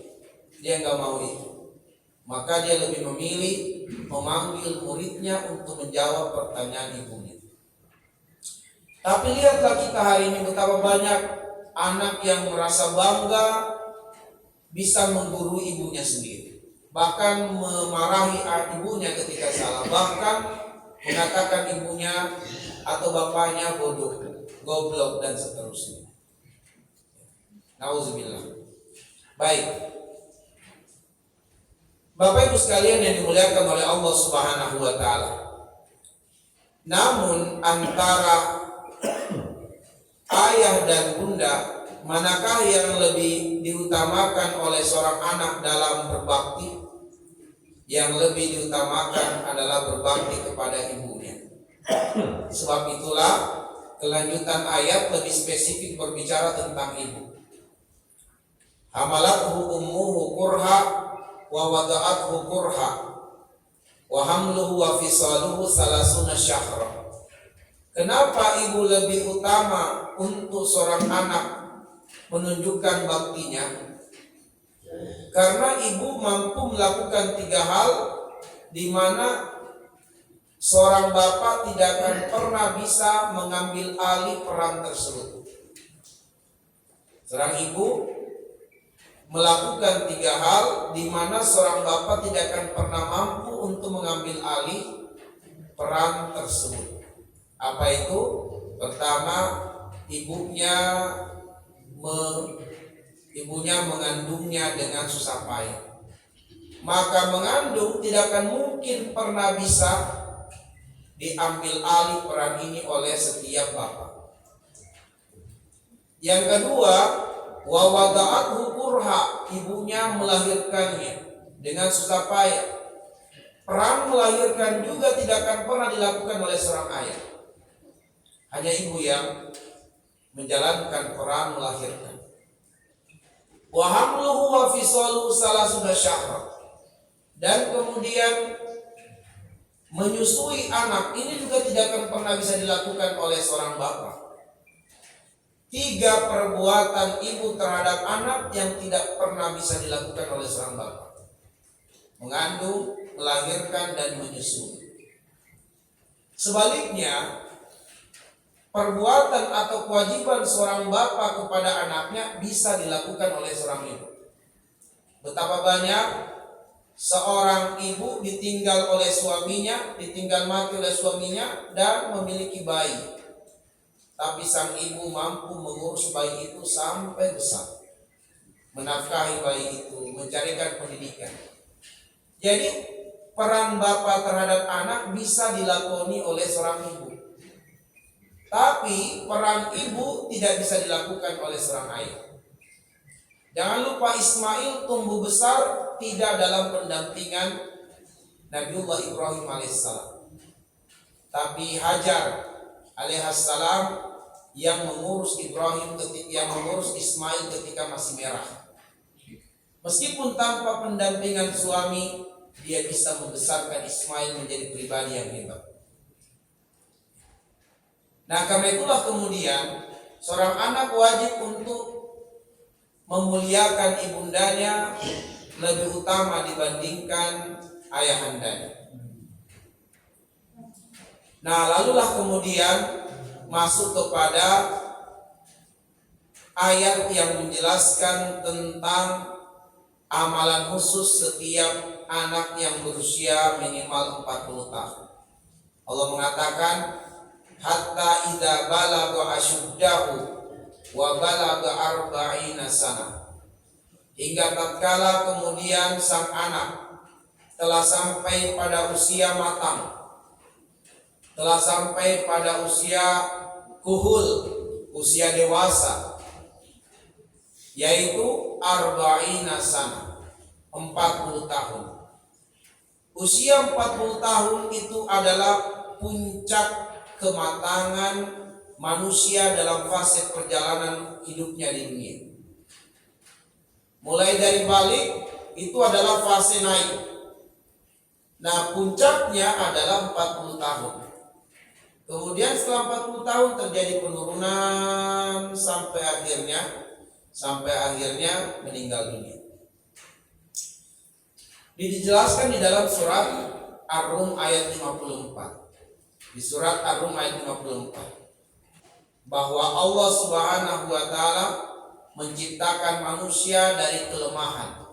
Dia nggak mau itu. Maka dia lebih memilih memanggil muridnya untuk menjawab pertanyaan ibunya. Tapi lihatlah kita hari ini betapa banyak anak yang merasa bangga bisa menggurui ibunya sendiri, bahkan memarahi ibunya ketika salah, bahkan mengatakan ibunya atau bapaknya bodoh, goblok dan seterusnya. Nauzubillah. Baik, Bapak Ibu sekalian yang dimuliakan oleh Allah Subhanahu wa taala. Namun antara ayah dan bunda, manakah yang lebih diutamakan oleh seorang anak dalam berbakti? Yang lebih diutamakan adalah berbakti kepada ibunya. Sebab itulah kelanjutan ayat lebih spesifik berbicara tentang ibu. Hamalathu ummuhu kurha wa wada'athu kurha wa hamluhu wa fisaluhu salasuna syahra. Kenapa ibu lebih utama untuk seorang anak menunjukkan baktinya? Karena ibu mampu melakukan 3 hal di mana seorang bapak tidak akan pernah bisa mengambil alih peran tersebut. Seorang ibu melakukan 3 hal di mana seorang bapak tidak akan pernah mampu untuk mengambil alih peran tersebut. Apa itu? Pertama, ibunya mengandungnya dengan susah payah. Maka mengandung tidak akan mungkin pernah bisa diambil alih peran ini oleh setiap bapak. Yang kedua, wa wada'athu kurha, ibunya melahirkannya dengan susah payah. Peran melahirkan juga tidak akan pernah dilakukan oleh seorang ayah. Hanya ibu yang menjalankan peran melahirkan. Wa hamluhu wa fisaluhu salasuna syahra, dan kemudian menyusui anak ini juga tidak akan pernah bisa dilakukan oleh seorang bapak. 3 perbuatan ibu terhadap anak yang tidak pernah bisa dilakukan oleh seorang bapak: mengandung, melahirkan, dan menyusui. Sebaliknya, perbuatan atau kewajiban seorang bapak kepada anaknya bisa dilakukan oleh seorang ibu. Betapa banyak seorang ibu ditinggal oleh suaminya, ditinggal mati oleh suaminya dan memiliki bayi. Tapi sang ibu mampu mengurus bayi itu sampai besar, menafkahi bayi itu, mencarikan pendidikan. Jadi peran bapak terhadap anak bisa dilakoni oleh seorang ibu. Tapi peran ibu tidak bisa dilakukan oleh seorang ayah. Jangan lupa Ismail tumbuh besar tidak dalam pendampingan Nabiullah Ibrahim alaihissalam, tapi Hajar alaihissalam yang mengurus Ismail ketika masih merah. Meskipun tanpa pendampingan suami, dia bisa membesarkan Ismail menjadi pribadi yang hebat. Nah, karena itulah kemudian seorang anak wajib untuk memuliakan ibundanya lebih utama dibandingkan ayahandanya. Nah, lalulah kemudian masuk kepada ayat yang menjelaskan tentang amalan khusus setiap anak yang berusia minimal 40 tahun. Allah mengatakan, hatta idza balagha asyuddahu wa balagha arba'ina sana, hingga tatkala kemudian sang anak telah sampai pada usia matang, telah sampai pada usia kuhul, usia dewasa, yaitu arba'ina sana, 40 tahun. Usia 40 tahun itu adalah puncak kematangan manusia dalam fase perjalanan hidupnya di dunia. Mulai dari balik itu adalah fase naik. Nah, puncaknya adalah 40 tahun. Kemudian setelah 40 tahun terjadi penurunan sampai akhirnya meninggal dunia. Dijelaskan di dalam surat Ar-Rum ayat 54. Di surat Ar-Rum ayat 54 bahwa Allah Subhanahu wa taala menciptakan manusia dari kelemahan.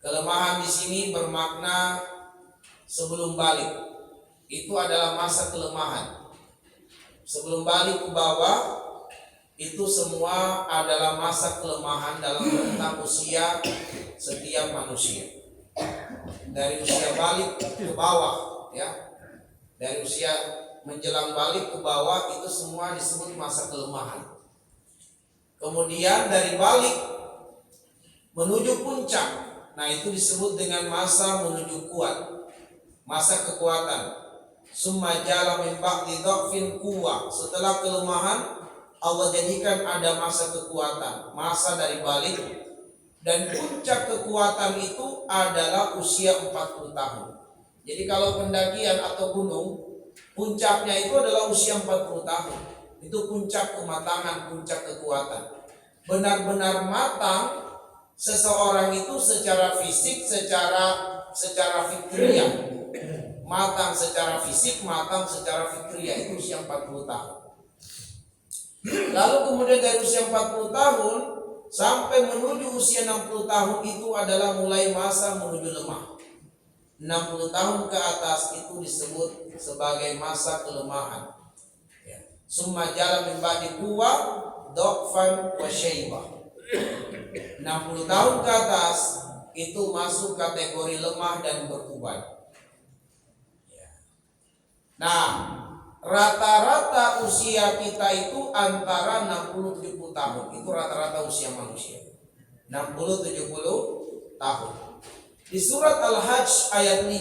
Kelemahan di sini bermakna sebelum balik. Itu adalah masa kelemahan. Sebelum balik ke bawah, itu semua adalah masa kelemahan dalam rentang usia setiap manusia. Dari usia balik ke bawah, ya, dari usia menjelang balik ke bawah itu semua disebut masa kelemahan. Kemudian dari balik menuju puncak, nah itu disebut dengan masa menuju kuat, masa kekuatan. Summa jala min ba'di dhafin quwwah. Setelah kelemahan Allah jadikan ada masa kekuatan, masa dari balik. Dan puncak kekuatan itu adalah usia 40 tahun. Jadi kalau pendakian atau gunung, puncaknya itu adalah usia 40 tahun. Itu puncak kematangan, puncak kekuatan. Benar-benar matang seseorang itu secara fisik, secara fitriyah. Matang secara fisik, matang secara fitriyah, itu usia 40 tahun. Lalu kemudian dari usia 40 tahun sampai menuju usia 60 tahun itu adalah mulai masa menuju lemah. 60 tahun ke atas itu disebut sebagai masa kelemahan. Summa jala min ba'di quwwah dhafan wa syaibah. 60 tahun ke atas itu masuk kategori lemah dan beruban. Nah, rata-rata usia kita itu antara 60-70 tahun. Itu rata-rata usia manusia, 60-70 tahun. Di surat Al-Hajj ayat 5,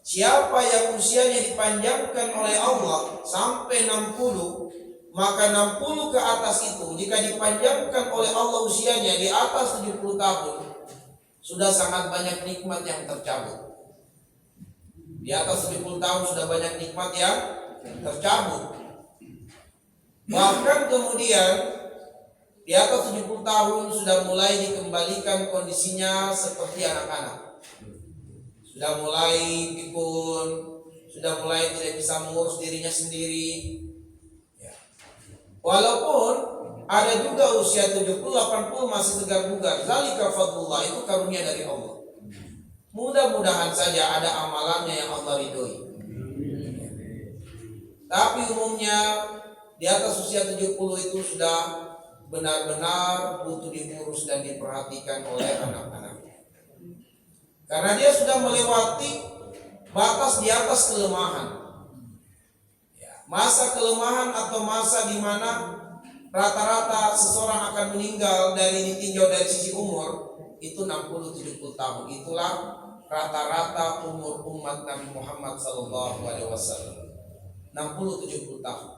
siapa yang usianya dipanjangkan oleh Allah sampai 60, maka 60 ke atas itu jika dipanjangkan oleh Allah usianya di atas 70 tahun, sudah sangat banyak nikmat yang tercabut. Di atas 70 tahun sudah banyak nikmat yang tercabut. Bahkan kemudian di atas 70 tahun sudah mulai dikembalikan kondisinya seperti anak-anak. Sudah mulai pikun, sudah mulai tidak bisa mengurus dirinya sendiri. Walaupun ada juga usia 70-80 masih tegar bugar. Zalika fadlullah, itu karunia dari Allah. Mudah-mudahan saja ada amalannya yang Allah ridhoi. Tapi umumnya di atas usia 70 itu sudah benar-benar butuh diurus dan diperhatikan oleh anak-anak. Karena dia sudah melewati batas di atas kelemahan. Masa kelemahan atau masa di mana rata-rata seseorang akan meninggal dari ditinjau dari sisi umur itu 60-70 tahun. Itulah rata-rata umur umat Nabi Muhammad SAW, 60-70 tahun.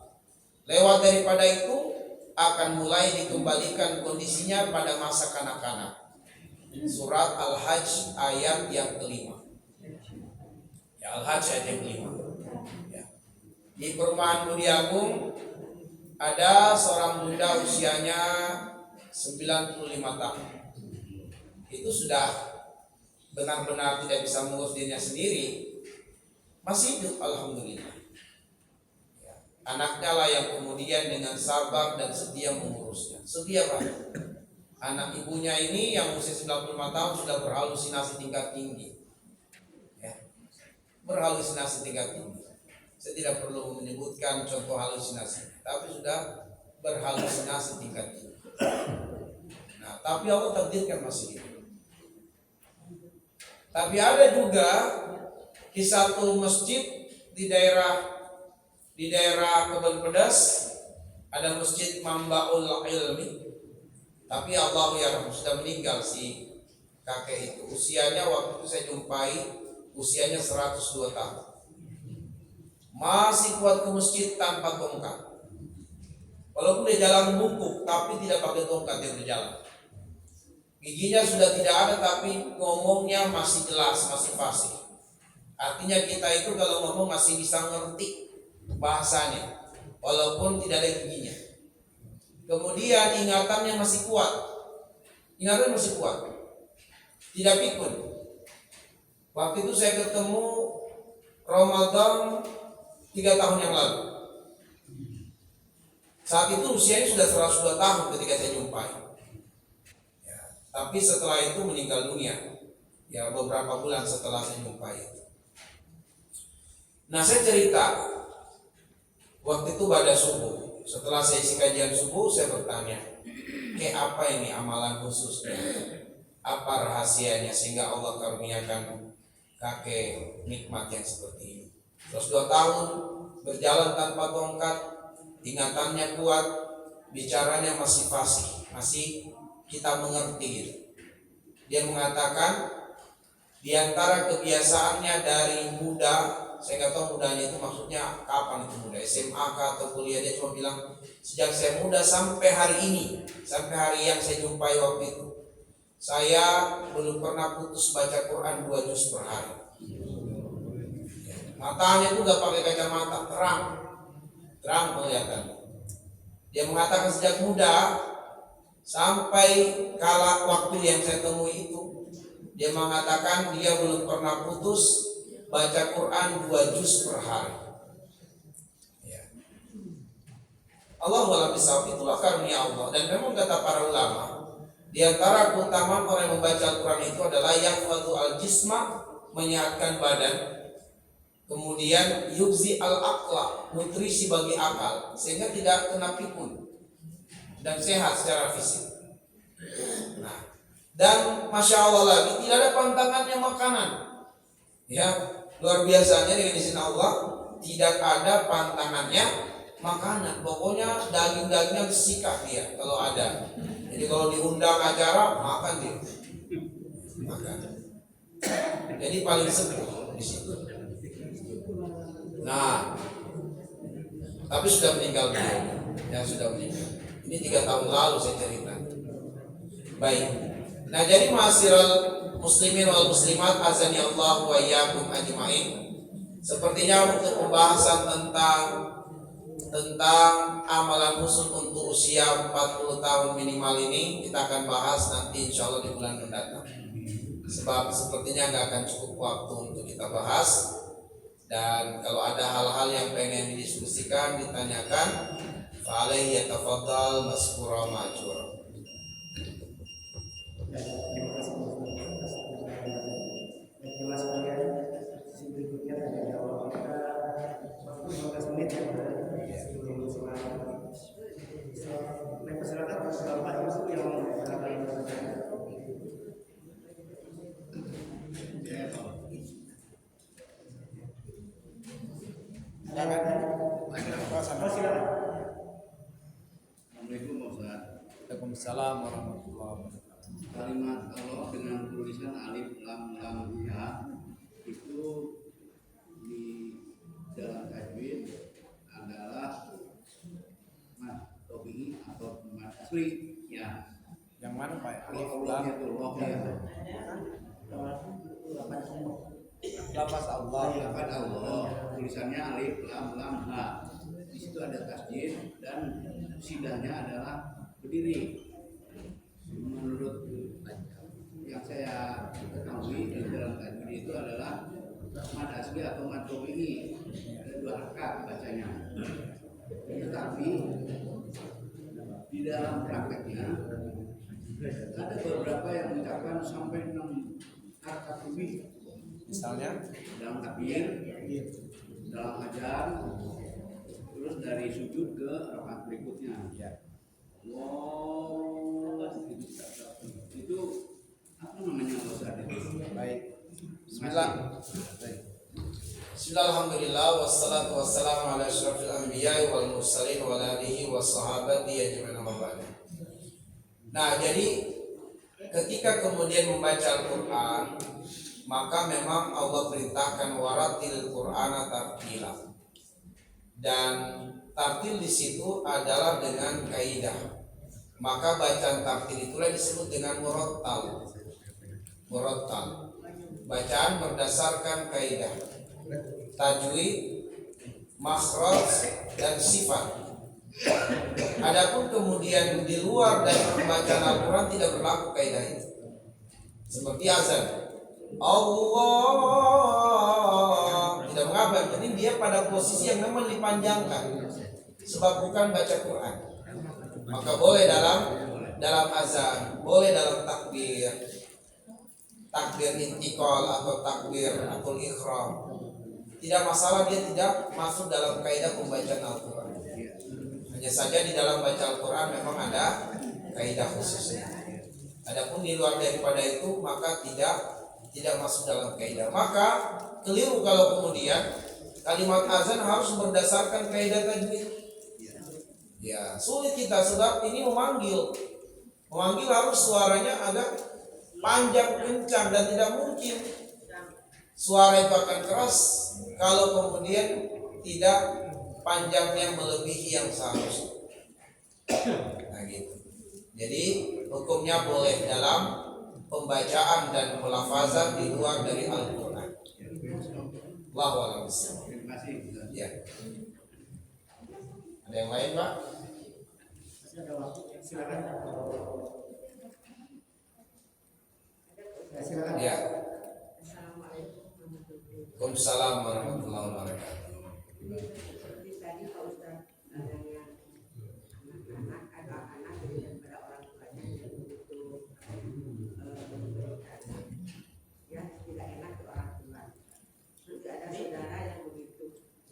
Lewat daripada itu akan mulai dikembalikan kondisinya pada masa kanak-kanak. Surat Al-Hajj ayat yang kelima. Al-Hajj ayat yang kelima. Di perumahan Budi Agung ada seorang bunda usianya 95 tahun. Itu sudah benar-benar tidak bisa mengurus dirinya sendiri, masih hidup, alhamdulillah. Anaknya lah yang kemudian dengan sabar dan setia mengurusnya. Setia banget. Anak ibunya ini yang usia 95 tahun sudah berhalusinasi tingkat tinggi. Berhalusinasi tingkat tinggi. Saya tidak perlu menyebutkan contoh halusinasi, tapi sudah berhalusinasi tingkat tinggi. Nah, tapi Allah takdirkan masih hidup. Tapi ada juga di satu masjid di daerah Kebun Pedas, ada masjid Mambaul Ilmi. Tapi Allah ya sudah meninggal si kakek itu. Usianya waktu itu saya jumpai usianya 102 tahun. Masih kuat ke masjid tanpa tongkat. Walaupun dia jalan bungkuk tapi tidak pakai tongkat dia berjalan. Giginya sudah tidak ada tapi ngomongnya masih jelas, masih fasih. Artinya kita itu kalau ngomong masih bisa ngerti bahasanya walaupun tidak ada giginya. Kemudian ingatannya masih kuat. Ingatan masih kuat. Tidak pikun. Waktu itu saya ketemu Ramadan 3 tahun yang lalu. Saat itu usianya sudah 102 tahun ketika saya jumpai. Ya, tapi setelah itu meninggal dunia. Ya, beberapa bulan setelah saya jumpai itu. Nah, saya cerita waktu itu pada subuh. Setelah saya isi kajian subuh, saya bertanya, apa ini amalan khususnya? Apa rahasianya sehingga Allah karuniakan kakek nikmat yang seperti ini? 102 tahun berjalan tanpa tongkat, ingatannya kuat, bicaranya masih fasih, masih kita mengerti gitu. Dia mengatakan di antara kebiasaannya dari muda, saya nggak tahu mudanya itu maksudnya kapan itu muda, SMA atau kuliah, dia cuma bilang sejak saya muda sampai hari ini, sampai hari yang saya jumpai waktu itu, saya belum pernah putus baca Quran 2 juz per hari. Matanya itu nggak pakai kacamata, terang kelihatan. Dia mengatakan sejak muda sampai kala waktu yang saya temui itu, dia mengatakan dia belum pernah putus baca Quran 2 juz per hari. Ya. Allah wa'ala bishawab, itulah karunia Allah. Dan memang kata para ulama, di antara keutamaan orang yang membaca Al-Quran itu adalah yang yahfadzu al-jisma, menyehatkan badan, kemudian yubzi al-aqla, nutrisi bagi akal, sehingga tidak kena pikun dan sehat secara fisik. Nah, dan masya Allah lagi tidak ada pantangannya makanan. Ya, luar biasanya dengan izin Allah tidak ada pantangannya makanan. Pokoknya daging-dagingnya disikat dia kalau ada. Jadi kalau diundang acara makan dia, makan. Jadi paling sepuh di situ. Nah, tapi sudah meninggal beliau, yang sudah meninggal. Ini 3 tahun lalu saya cerita. Baik. Nah, jadi ma'asyiral muslimin wal muslimat azani Allah wa iyyakum ajmain. Sepertinya untuk pembahasan tentang amalan khusus untuk usia 40 tahun minimal ini kita akan bahas nanti insyaallah di bulan mendatang. Sebab sepertinya nggak akan cukup waktu untuk kita bahas. Dan kalau ada hal-hal yang pengen didiskusikan, ditanyakan, fa alaihi yatafaddal maskura ma'jura. Jelas sekalian, sisi berikutnya tanya jawab kita waktu 15 menit ya, sebelum sholat. Persilakan Bapak Ibu yang Assalamualaikum Ustaz. Waalaikumsalam warahmatullahi wabarakatuh. Kalimat Allah dengan tulisan alif lam ya itu di dalam tajwid adalah mad tabi'i atau mad asli ya. Yang mana Pak? Alif Alif lam lam itu roh ya. lafaz Allah. Lafaz Allah tulisannya alif lam ha. Di situ ada tasjid dan sidahnya adalah berdiri. Menurut yang saya ketahui di dalam tajwid itu adalah mad asli atau mad tabi'i, ada 2 harakat bacanya. Tetapi di dalam prakteknya ada beberapa yang mengucapkan sampai 6 harakat lebih. Misalnya Dalam takbir, dalam ajar, terus dari sujud ke rakaat berikutnya. ya. Wow, itu apa namanya Ustaz itu? Baik. Bismillah. Bismillahirrahmanirrahim. Wassalatu wassalamu ala asyrafil anbiya'i wal mursalin wa ala alihi wa sahabati ajma'in amma ba'd. Nah, jadi ketika kemudian membaca Al-Quran, maka memang Allah perintahkan waratil Qur'ana tartila. Dan tartil di situ adalah dengan kaidah. Maka bacaan tartil itulah disebut dengan murattal. Murattal. Bacaan berdasarkan kaidah, tajwid, makhraj dan sifat. Adapun kemudian di luar dari pembacaan Al-Quran tidak berlaku kaidah itu. Seperti azan, Allah tidak mengapa, jadi dia pada posisi yang memang dipanjangkan, sebab bukan baca Quran. Maka boleh dalam azan, boleh dalam takbir intikal atau takbir atau ikhram. Tidak masalah, dia tidak masuk dalam kaidah pembacaan Al-Quran. Hanya saja di dalam baca Al-Quran memang ada kaidah khususnya. Adapun di luar daripada itu maka tidak masuk dalam kaidah. Maka keliru kalau kemudian kalimat azan harus berdasarkan kaidah tajwid. Ya, sulit kita sebab ini memanggil harus suaranya agak panjang kencang dan tidak mungkin suara itu akan keras kalau kemudian tidak panjangnya melebihi yang seharusnya. Nah gitu. Jadi hukumnya boleh dalam pembacaan dan pelafazan di luar dari Al-Quran. Allahu a'lam. Terima kasih. Ya. Ada yang lain, Pak? Silakan. Silakan. Ya. Waalaikumsalam warahmatullahi wabarakatuh. Seperti tadi Pak Ustaz adanya anak-anak atau anak daripada orang tuanya yang begitu ya tidak enak ke orang tua. Nanti ada saudara yang begitu.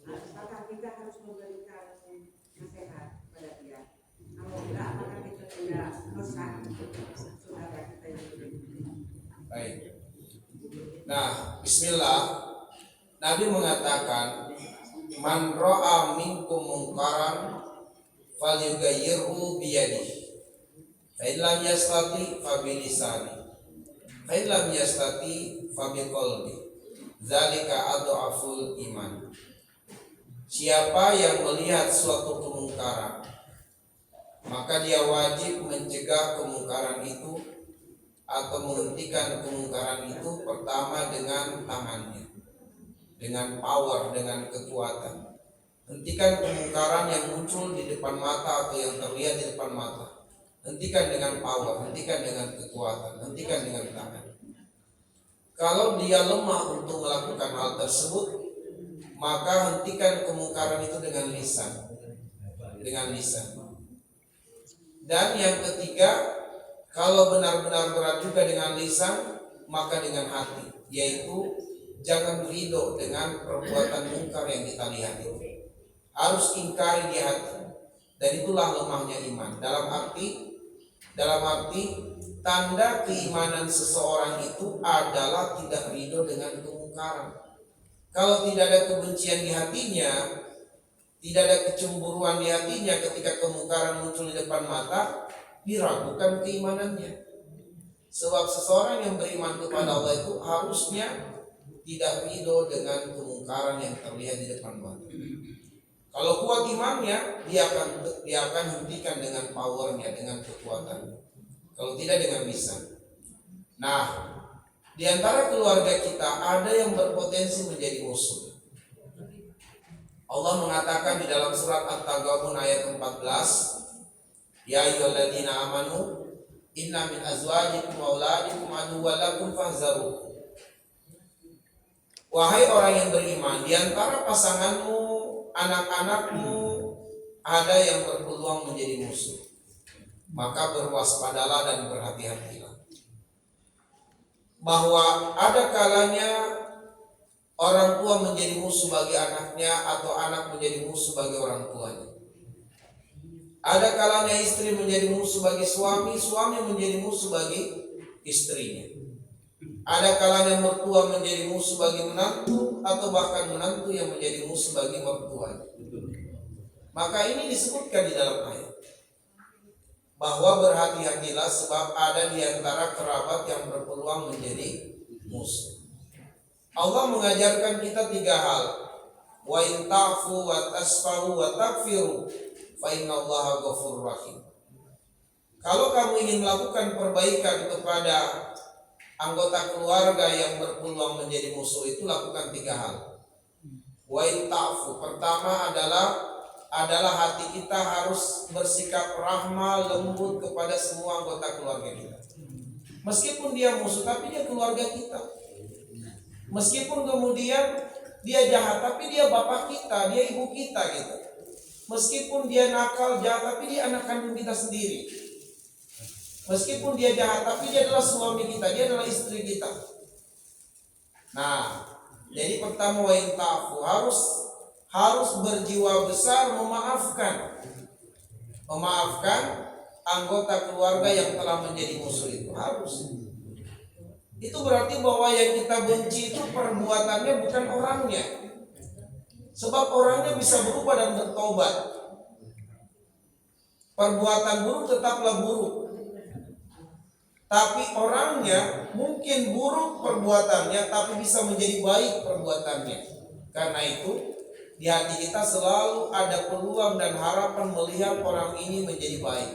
Apakah kita harus memberikan nasihat pada dia? Kalau enggak, apakah kita tidak dosa saudara kita yang begitu? Baik. Nah, bismillah. Nabi mengatakan, man ra'a minkum munkaran falyughayyirhu biyadihi. Fa in lam yastati fa bi lisani. Fa in lam yastati fa bi qalbi. Zalika adhaful iman. Siapa yang melihat suatu kemungkaran, maka dia wajib mencegah kemungkaran itu atau menghentikan kemungkaran itu pertama dengan tangannya, dengan power, dengan kekuatan. Hentikan kemungkaran yang muncul di depan mata atau yang terlihat di depan mata. Hentikan dengan power, hentikan dengan kekuatan, hentikan dengan tangan. Kalau dia lemah untuk melakukan hal tersebut, maka hentikan kemungkaran itu dengan lisan. Dengan lisan. Dan yang ketiga, kalau benar-benar berat juga dengan lisan, maka dengan hati, yaitu jangan ridho dengan perbuatan mungkar yang kita lihat itu. Harus ingkari di hati. Dan itulah lemahnya iman. Dalam arti tanda keimanan seseorang itu adalah tidak ridho dengan kemungkaran. Kalau tidak ada kebencian di hatinya, tidak ada kecemburuan di hatinya ketika kemungkaran muncul di depan mata, diragukan keimanannya. Sebab seseorang yang beriman kepada Allah itu harusnya tidak ridho dengan kemungkaran yang terlihat di depan mata. Kalau kuat imannya, dia akan hentikan dengan powernya, dengan kekuatannya. Kalau tidak dengan lisan. Nah, di antara keluarga kita ada yang berpotensi menjadi musuh. Allah mengatakan di dalam surat At-Taghabun ayat 14, ya ayyuhalladzina amanu inna min azwajikum wa auladikum aduwwan lakum fahzaruhum. Wahai orang yang beriman, di antara pasanganmu, anak-anakmu ada yang berpeluang menjadi musuh. Maka berwaspadalah dan berhati-hatilah. Bahwa ada kalanya orang tua menjadi musuh bagi anaknya atau anak menjadi musuh bagi orang tuanya. Ada kalanya istri menjadi musuh bagi suami, suami menjadi musuh bagi istrinya. Ada kalanya mertua menjadi musuh bagi menantu atau bahkan menantu yang menjadi musuh bagi mertuanya. Maka ini disebutkan di dalam ayat bahwa berhati-hatilah sebab ada di antara kerabat yang berpeluang menjadi musuh. Allah mengajarkan kita 3 hal. Wa in ta'fu wa tasfahu wa takfiru fa innallaha ghafurur rahim. Kalau kamu ingin melakukan perbaikan kepada anggota keluarga yang berpeluang menjadi musuh, itu lakukan 3 hal. Wa in ta'fu, pertama adalah hati kita harus bersikap rahmah, lembut kepada semua anggota keluarga kita. Meskipun dia musuh, tapi dia keluarga kita. Meskipun kemudian dia jahat, tapi dia bapak kita, dia ibu kita gitu. Meskipun dia nakal, jahat, tapi dia anak kandung kita sendiri. Meskipun dia jahat, tapi dia adalah suami kita, dia adalah istri kita. Nah, jadi pertama wa in ta'fu, harus berjiwa besar memaafkan anggota keluarga yang telah menjadi musuh itu, harus. Itu berarti bahwa yang kita benci itu perbuatannya, bukan orangnya. Sebab orangnya bisa berubah dan bertobat. Perbuatan buruk tetaplah buruk, tapi orangnya mungkin buruk perbuatannya, tapi bisa menjadi baik perbuatannya. Karena itu di hati kita selalu ada peluang dan harapan melihat orang ini menjadi baik.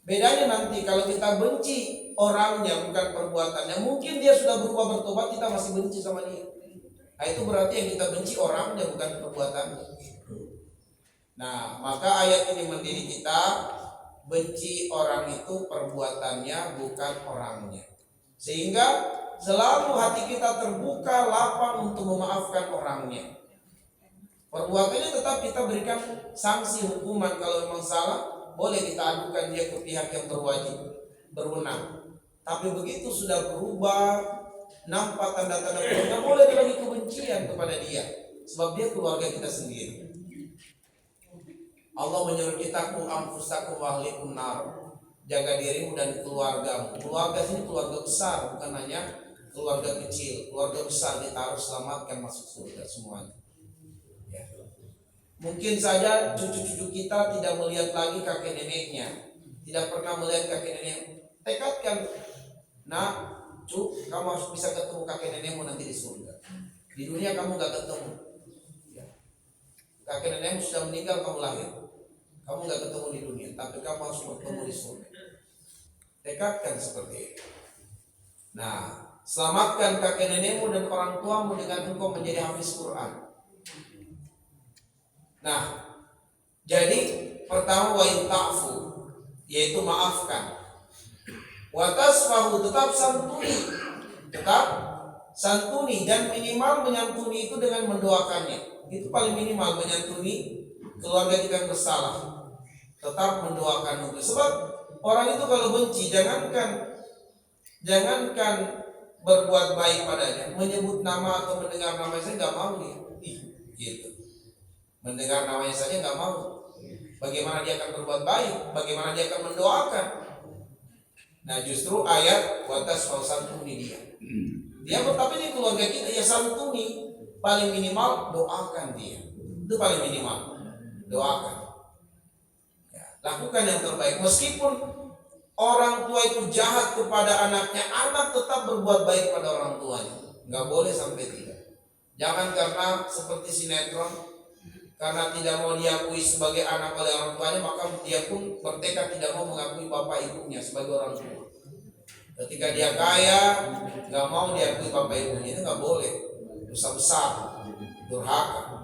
Bedanya nanti kalau kita benci orangnya, bukan perbuatannya. Mungkin dia sudah berubah bertobat, kita masih benci sama dia. Nah, itu berarti yang kita benci orangnya, bukan perbuatannya. Nah, maka ayat ini mendidik kita, benci orang itu perbuatannya, bukan orangnya. Sehingga selalu hati kita terbuka, lapang untuk memaafkan orangnya. Perbuatannya tetap kita berikan sanksi hukuman. Kalau memang salah, boleh kita adukan dia ke pihak yang berwenang. Tapi begitu sudah berubah, nampak tanda-tanda berubah, boleh ada lagi kebencian kepada dia, sebab dia keluarga kita sendiri. Allah menyuruh kita qu anfusakum wa ahlikum nar. Jaga dirimu dan keluargamu. Keluarga sini keluarga besar, bukan hanya keluarga kecil. Keluarga besar kita harus selamatkan masuk surga semuanya. Ya. Mungkin saja cucu-cucu kita tidak melihat lagi kakek neneknya, tidak pernah melihat kakek nenek. Tekadkan, nah, kamu harus bisa ketemu kakek nenekmu nanti di surga. Di dunia kamu gak ketemu. Ya. Kakek nenekmu sudah meninggal, kamu lahir. Kamu gak ketemu di dunia, tapi kamu harus bertemu di surga. Tekadkan seperti itu. Nah, selamatkan kakek nenekmu dan orang tuamu dengan engkau menjadi hafiz Quran. Nah, jadi pertama wa in ta'fu, yaitu maafkan. Wa tasfahu, tetap santuni dan minimal menyantuni itu dengan mendoakannya. Itu paling minimal, menyantuni keluarga kita yang bersalah. Tetap mendoakan itu. Sebab orang itu kalau benci, jangankan berbuat baik padanya, menyebut nama atau mendengar namanya saya nggak mau nih, gitu. Mendengar namanya saja nggak mau. Bagaimana dia akan berbuat baik? Bagaimana dia akan mendoakan? Nah, justru ayat watas santuni dia tapi di keluarga kita ya santuni, paling minimal doakan dia. Itu paling minimal, doakan. Ya, lakukan yang terbaik. Meskipun orang tua itu jahat kepada anaknya, anak tetap berbuat baik pada orang tuanya. Nggak boleh sampai tidak. Jangan karena seperti sinetron, karena tidak mau diakui sebagai anak oleh orang tuanya, maka dia pun bertekad tidak mau mengakui bapak ibunya sebagai orang tua. Ketika dia kaya, nggak mau diakui bapak ibunya, itu nggak boleh. Dosa besar, durhaka.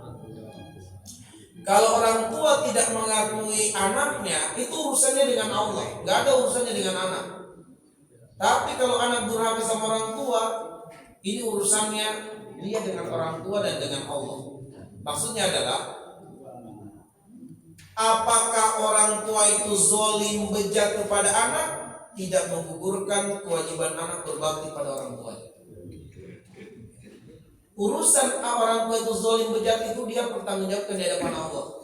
Kalau orang tua tidak mengakui anaknya, itu urusannya dengan Allah, nggak ada urusannya dengan anak. Tapi kalau anak durhaka sama orang tua, ini urusannya dia dengan orang tua dan dengan Allah. Maksudnya adalah, apakah orang tua itu zolim, bejat kepada anak? Tidak menggugurkan kewajiban anak berbakti pada orang tuanya. Urusan orang tua itu zolim, bejat, itu dia bertanggungjawabkan di hadapan Allah.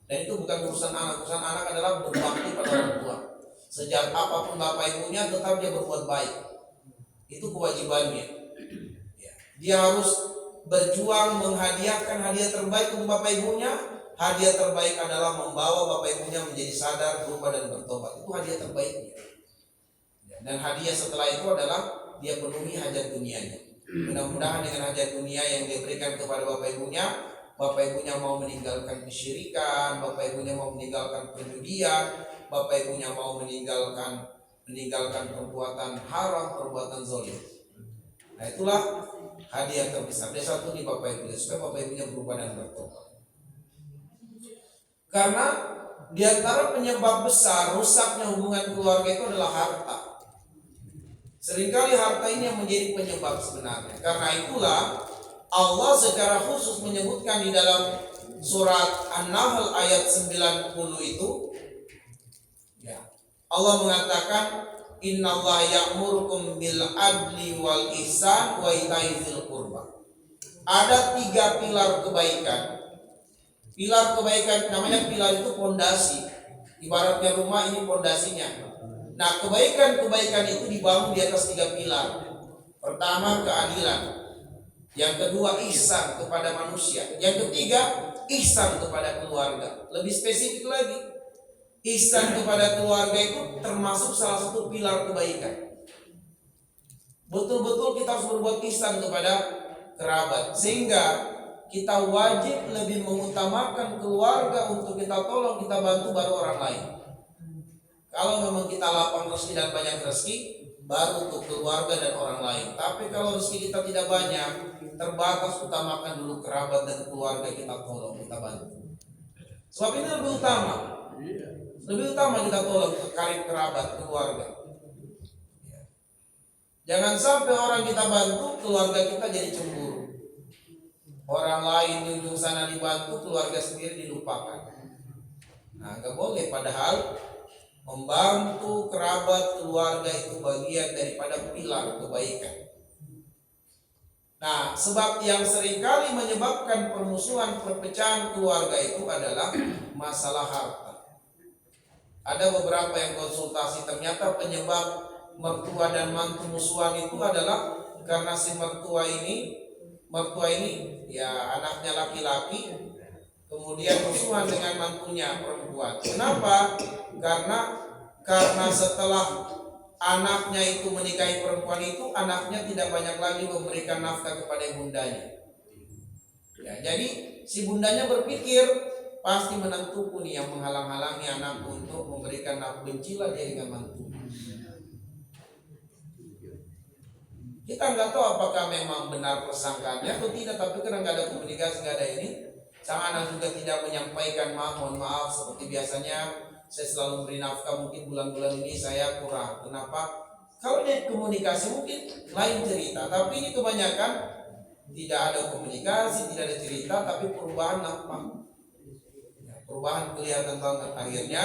Dan itu bukan urusan anak. Urusan anak adalah berbakti pada orang tua. Sejak apapun bapak ibunya, tetap dia berbuat baik. Itu kewajibannya. Dia harus berjuang menghadiahkan hadiah terbaik untuk bapak ibunya, hadiah terbaik adalah membawa bapak ibunya menjadi sadar, berubah dan bertobat. Itu hadiah terbaiknya. Dan hadiah setelah itu adalah dia penuhi hajat dunianya. Mudah-mudahan dengan hajat dunia yang dia berikan kepada bapak ibunya mau meninggalkan kesyirikan, bapak ibunya mau meninggalkan perjudian, bapak ibunya mau meninggalkan perbuatan haram, perbuatan zalim. Nah, itulah hadiah terbesar. Dia satu di bapak ibunya supaya bapak ibunya berubah dan bertobat. Karena di antara penyebab besar rusaknya hubungan keluarga itu adalah harta. Seringkali harta ini yang menjadi penyebab sebenarnya. Karena itulah Allah secara khusus menyebutkan di dalam surat An-Nahl ayat 90 itu, ya, Allah mengatakan innallaha ya'murukum bil adli wal ihsan wa ita'i dzil qurba. Ada 3 pilar kebaikan. Pilar kebaikan, namanya pilar itu fondasi. Ibaratnya rumah, ini fondasinya. Nah, kebaikan-kebaikan itu dibangun di atas 3 pilar. Pertama, keadilan. Yang kedua, ihsan kepada manusia. Yang ketiga, ihsan kepada keluarga. Lebih spesifik lagi, ihsan kepada keluarga itu termasuk salah satu pilar kebaikan. Betul-betul kita harus berbuat ihsan kepada kerabat, sehingga kita wajib lebih mengutamakan keluarga untuk kita tolong, kita bantu, baru orang lain. Kalau memang kita lapang rezeki dan banyak rezeki, baru untuk keluarga dan orang lain. Tapi kalau rezeki kita tidak banyak, terbatas, utamakan dulu kerabat dan keluarga kita tolong, kita bantu. Sebab ini lebih utama. Lebih utama kita tolong karib kerabat, keluarga. Jangan sampai orang kita bantu, keluarga kita jadi cemburu. Orang lain di ujung sana dibantu, keluarga sendiri dilupakan. Nah, gak boleh. Padahal membantu kerabat, keluarga itu bagian daripada pilar kebaikan. Nah, sebab yang seringkali menyebabkan permusuhan, perpecahan keluarga itu adalah masalah harta. Ada beberapa yang konsultasi, ternyata penyebab mertua dan mantu musuhan itu adalah karena si mertua ini ya anaknya laki-laki, kemudian musuhan dengan mantunya perempuan. Kenapa? Karena setelah anaknya itu menikahi perempuan itu, anaknya tidak banyak lagi memberikan nafkah kepada ibundanya. Ya, jadi si bundanya berpikir pasti menantuku nih yang menghalang-halangi anakku untuk memberikan nafkah, bencilah dia dengan mantu. Kita nggak tahu apakah memang benar persangkaannya atau tidak, tapi karena nggak ada komunikasi, nggak ada ini, sang anak juga tidak menyampaikan mohon maaf seperti biasanya saya selalu beri nafkah, mungkin bulan-bulan ini saya kurang. Kenapa? Kalau dia komunikasi mungkin lain cerita, tapi ini kebanyakan tidak ada komunikasi, tidak ada cerita, tapi perubahan nampak. Perubahan kelihatan banget. Akhirnya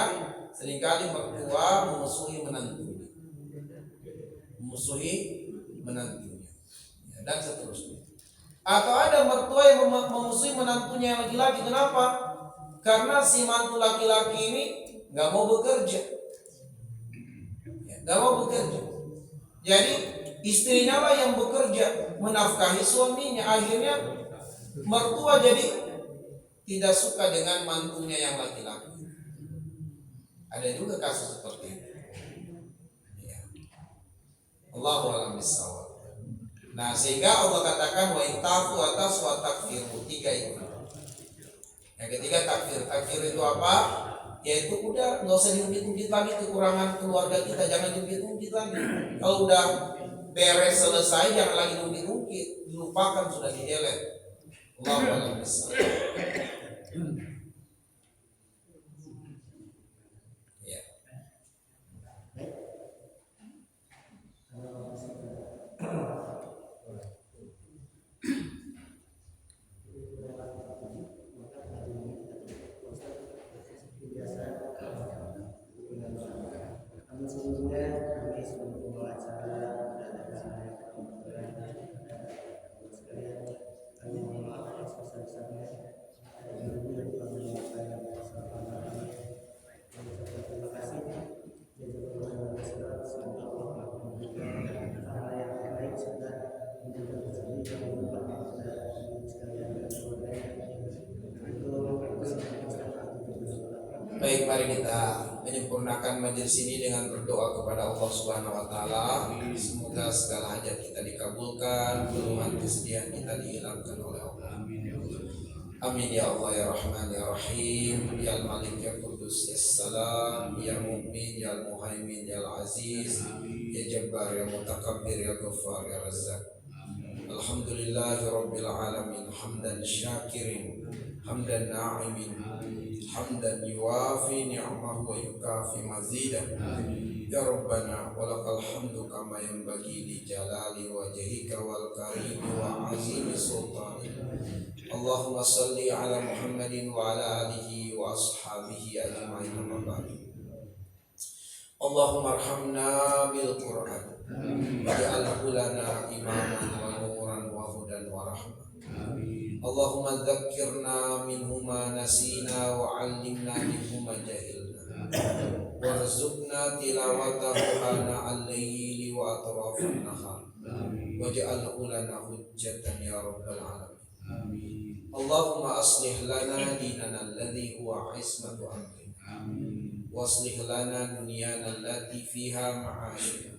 seringkali mertua memusuhi menantunya, ya, dan seterusnya. Atau ada mertua yang memusuhi menantunya yang laki-laki. Kenapa? Karena si mantu laki-laki ini nggak mau bekerja, Jadi istrinya lah yang bekerja menafkahi suaminya. Akhirnya mertua jadi tidak suka dengan mantunya yang laki-laki. Ada juga kasus seperti itu. Allahu a'lam bishawab. Nah, sehingga Allah katakan wa intafu atas wa takfiru, 3 itu. Yang ketiga takfir. Takfir itu apa? Yaitu udah nggak usah diungkit-ungkit lagi kekurangan keluarga kita, jangan diungkit-ungkit lagi. Kalau udah beres selesai, jangan lagi diungkit-ungkit, dilupakan, sudah di-delete. Allahu a'lam bishawab. Sebelumnya kami sebelum memulai acara kami mohon maaf atas sebesar-besarnya. Baik, mari kita menyempurnakan majelis ini dengan berdoa kepada Allah Subhanahu wa taala. Semoga segala hajat kita dikabulkan, keluhan kesedihan kita dihilangkan oleh Allah. Amin ya Allah ya Rahman ya Rahim, ya Malik ya Qudus ya Salam, ya Mu'min ya Muhaimin ya Aziz, ya Jabbar ya Mutakabbir ya Ghaffar ya Razzaq. Alhamdulillahi Rabbil Alamin, hamdan syakirin, hamdan na'imin, hamdan yuwafi ni'amahu wa yukafi mazidah. Ya Rabbana walakal hamdu kama yanbaghi li jalali wajhika wal karim wa azimi sultanik. Allahumma salli ala Muhammadin wa ala alihi wa ashabihi ajma'in, amma ba'du. Allahumma arhamna bil Qur'an waj'alhu lana imaman wa nuran wa hudan wa rahmah. Allahumma dzakkirna minhu ma nasina wa 'allimna minhu ma jahilna warzuqna tilawatahu ana al-layli wa atrafan nahar waj'alhu lana hujjatan ya rabbal alamin. Allahumma aslih lana dinana alladhi huwa ismatu amrina wa aslih lana dunyana allati fiha ma'ashina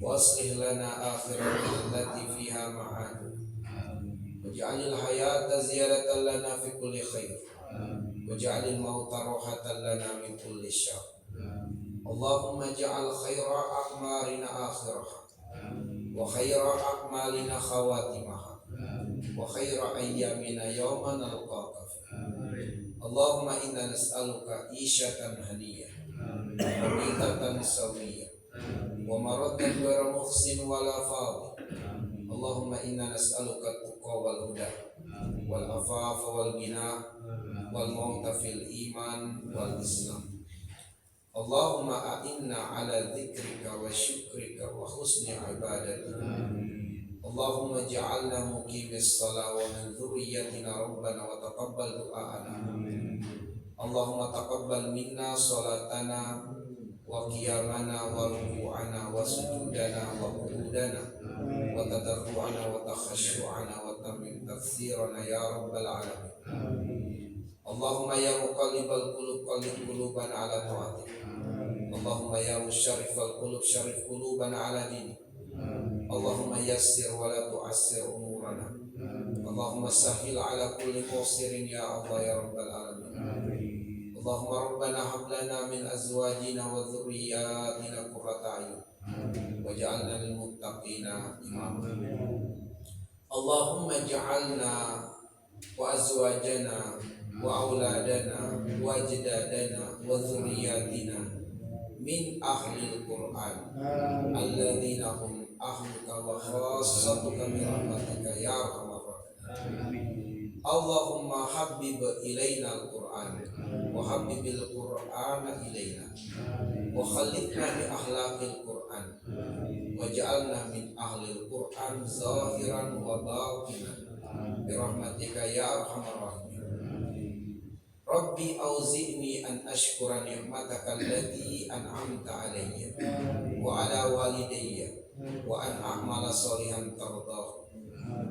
wa aslih lana akhiratana allati fiha ma'aduna waj'alil hayata ziyadatan lana fi kulli khair waj'alil mauta rahatan lana min kulli syarr. Allahumma ja'al khaira a'marina akhiraha wa khaira a'malina khawatimaha wa khaira ayyamina yawma nalqaka fihi. Allahumma inna nas'aluka ishatan haniyah wa mitatan sawiyah wa maraddan ghayra muhsin wala fadil. Allahumma inna nas'aluka tuqa wal huda wal afafa wal ghina wal mauta fil iman wal islam. Allahumma a'inna ala dzikrika wa syukrika wa husni ibadatika. Allahumma ja'alna muqimis salah wa min dzurriyyatina rabbana wa taqabbal du'ana. Allahumma taqabbal minna salatana wa qiyamana wa ruku'ana wa sujudana wa qu'udana wa tadarru'ana wa takhashu'ana wa tamim tafsirana ya rabbal alamin. Allahumma ya muqallibal qulub qallib qulubana ala ta'atik. Allahumma ya musyarrifal qulub syarrif qulubana ala dinik. Allahumma yassir wa la tu'assir umurana. Allahumma sahhil ala kulli mu'sirin ya Allah ya rabbal alamin. Allahumma rabbana hab lana min azwajina wa dhurriyyatina qurrata a'yun waj'alna lil muttaqina imama. Allahumma ij'alna wa azwajana wa auladana wa ajdadana wa dhurriyyatina min ahlil Qur'an alladzina hum ahluka wa khassatuka min rahmatika ya arhamar rahimin. Allahumma habbib ilaina al-Qur'an wa habbibil Qur'ana ilaina wa khallidna bi akhlaqil Qur'an waj'alna min ahlil Qur'an zahiran wa batinan bi rahmatika ya arhamar rahimin. Rabbi auzi'ni an ashkura ni'mataka allati an'amta alayya wa ala walidayya wa an a'mala salihan tardahu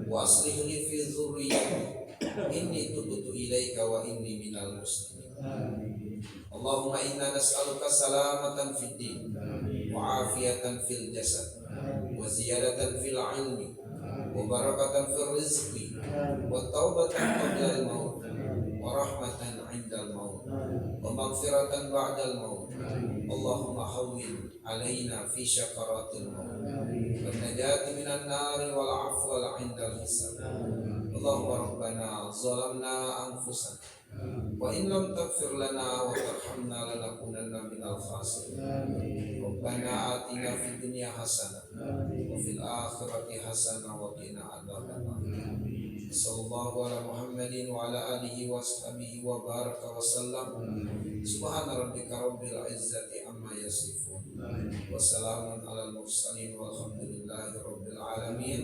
wa aslih li fi dhurriyyati inni tubtu ilaika wa inni minal muslimin. Allahumma inna nas'aluka salamatan fid din wa afiyatan fil jasad wa ziyadatan fil ilmi wa barakatan fil rizqi wa taubatan qabla al maut wa rahmatan 'inda al maut wa maghfiratan ba'da al maut. Allahumma hawwin 'alaina fi syakaratil maut wan najati minan nar wal 'afwa 'inda al hisab. Allahumma rabbana zalamna anfusana wa in lam taghfir lana wa tarhamna lanakunanna minal khasirin. Rabbana atina fid dunya hasanah wa fil akhirati hasanah wa qina adzabannar. Sallallahu ala Muhammadin wa ala alihi wa sahbihi wa baraka wa sallam. Subhana rabbika rabbil izzati amma yasifun wa salamun alal mursalin walhamdulillahi rabbil alamin.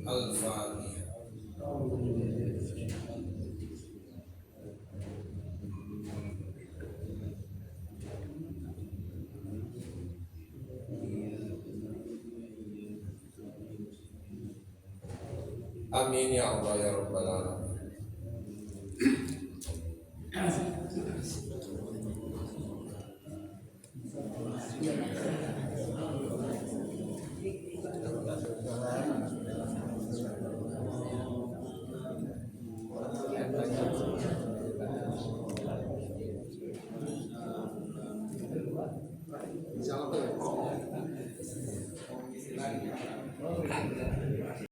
Al-Fatihah. Amin ya Allah ya rabbal alamin.